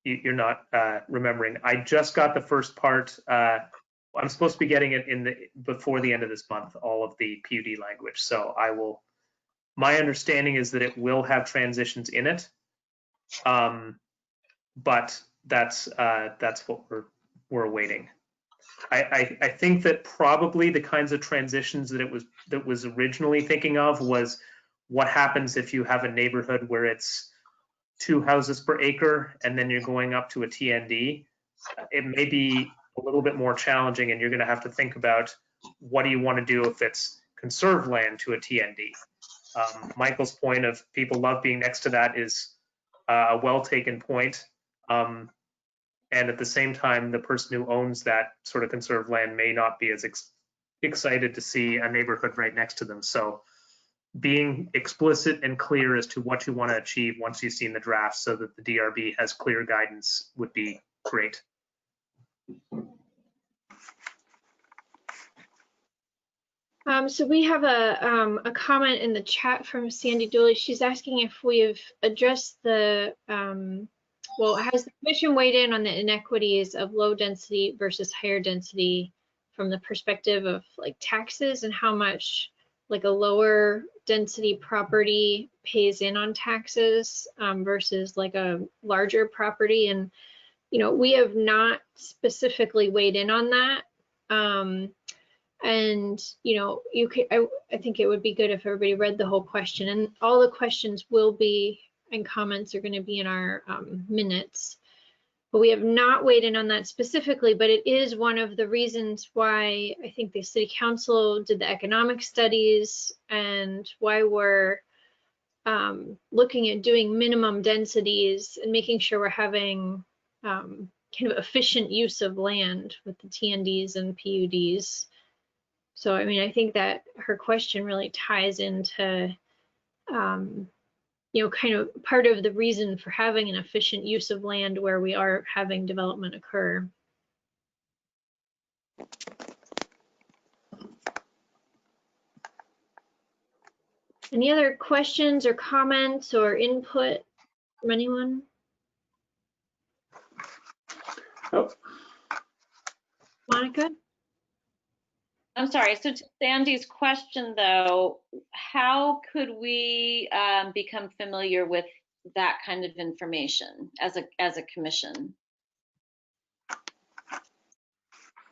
you're not remembering. I just got the first part. I'm supposed to be getting it before the end of this month, all of the PUD language. So I will. My understanding is that it will have transitions in it, but that's what we're awaiting. I think that probably the kinds of transitions that was originally thinking of was what happens if you have a neighborhood where it's 2 houses per acre and then you're going up to a TND. It may be a little bit more challenging, and you're going to have to think about what do you want to do if it's conserved land to a TND. Michael's point of people love being next to that is a well taken point. And at the same time, the person who owns that sort of conserved land may not be as excited to see a neighborhood right next to them. So being explicit and clear as to what you want to achieve once you've seen the draft, so that the DRB has clear guidance, would be great. So we have a comment in the chat from Sandy Dooley. She's asking if we've addressed the, well, has the commission weighed in on the inequities of low density versus higher density from the perspective of like taxes, and how much like a lower density property pays in on taxes versus like a larger property? And, you know, we have not specifically weighed in on that. And, you know, you could, I think it would be good if everybody read the whole question, and all the questions will be, and comments are going to be in our minutes. But we have not weighed in on that specifically, but it is one of the reasons why I think the city council did the economic studies, and why we're looking at doing minimum densities and making sure we're having kind of efficient use of land with the TNDs and PUDs. So, I mean, I think that her question really ties into, you know, kind of part of the reason for having an efficient use of land where we are having development occur. Any other questions or comments or input from anyone? Oh. Monica? I'm sorry, so to Sandy's question though, how could we become familiar with that kind of information as a commission?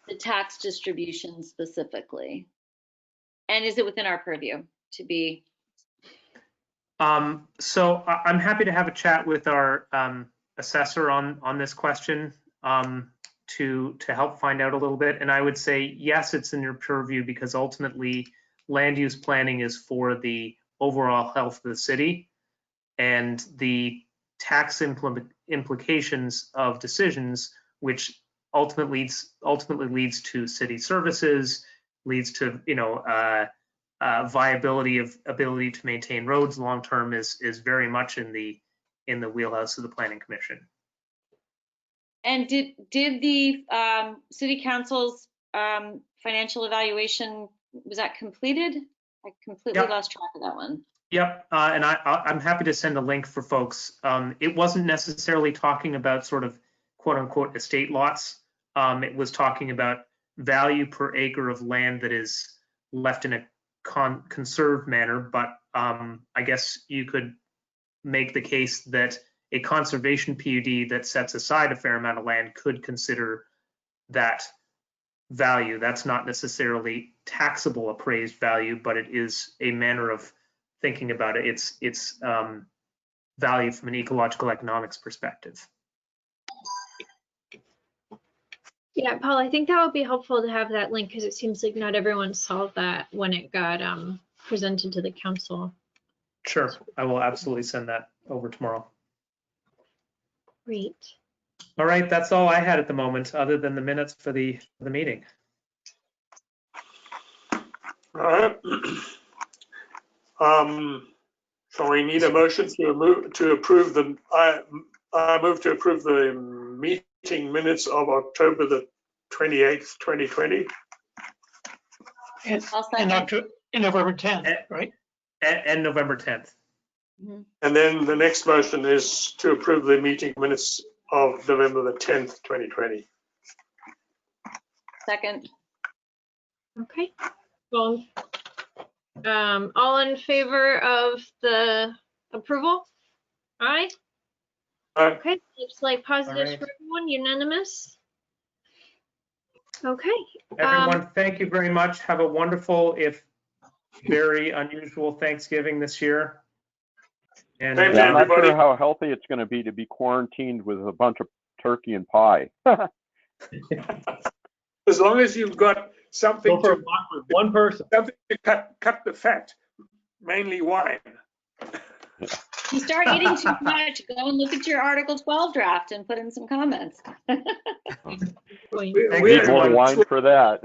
The tax distribution specifically. And is it within our purview to be? So I'm happy to have a chat with our assessor on this question to help find out a little bit. And I would say, yes, it's in your purview because ultimately land use planning is for the overall health of the city, and the tax implications of decisions, which ultimately leads to city services, leads to viability of ability to maintain roads long term is very much in the wheelhouse of the Planning Commission. And did the city council's financial evaluation, was that completed? I completely lost track of that one. Yep, and I'm happy to send a link for folks. It wasn't necessarily talking about sort of quote unquote estate lots. It was talking about value per acre of land that is left in a conserved manner, but I guess you could make the case that a conservation PUD that sets aside a fair amount of land could consider that value. That's not necessarily taxable appraised value, but it is a manner of thinking about it. It's value from an ecological economics perspective. Yeah, Paul, I think that would be helpful to have that link because it seems like not everyone saw that when it got presented to the council. Sure, I will absolutely send that over tomorrow. Great. All right, that's all I had at the moment, other than the minutes for the meeting. All right. So we need a motion to approve the. I move to approve the meeting minutes of October the 28th, 2020. And November 10th, right? And November 10th. Mm-hmm. And then the next motion is to approve the meeting minutes of November the 10th, 2020. Second. Okay. Well, all in favor of the approval? Aye. Okay, looks like positives right. for everyone, unanimous. Okay. Everyone, thank you very much. Have a wonderful, if very unusual, Thanksgiving this year. And Thank Yeah, you, I'm not everybody. sure how healthy it's going to be quarantined with a bunch of turkey and pie. As long as you've got something Go for a to walk with one person. something to cut the fat, mainly wine. You start eating too much, go and look at your Article 12 draft and put in some comments. Thanks, Need more everyone. wine for that.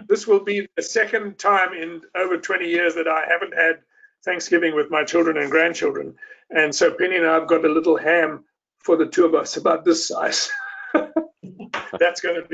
This will be the second time in over 20 years that I haven't had Thanksgiving with my children and grandchildren. And so Penny and I have got a little ham for the two of us about this size. That's going to be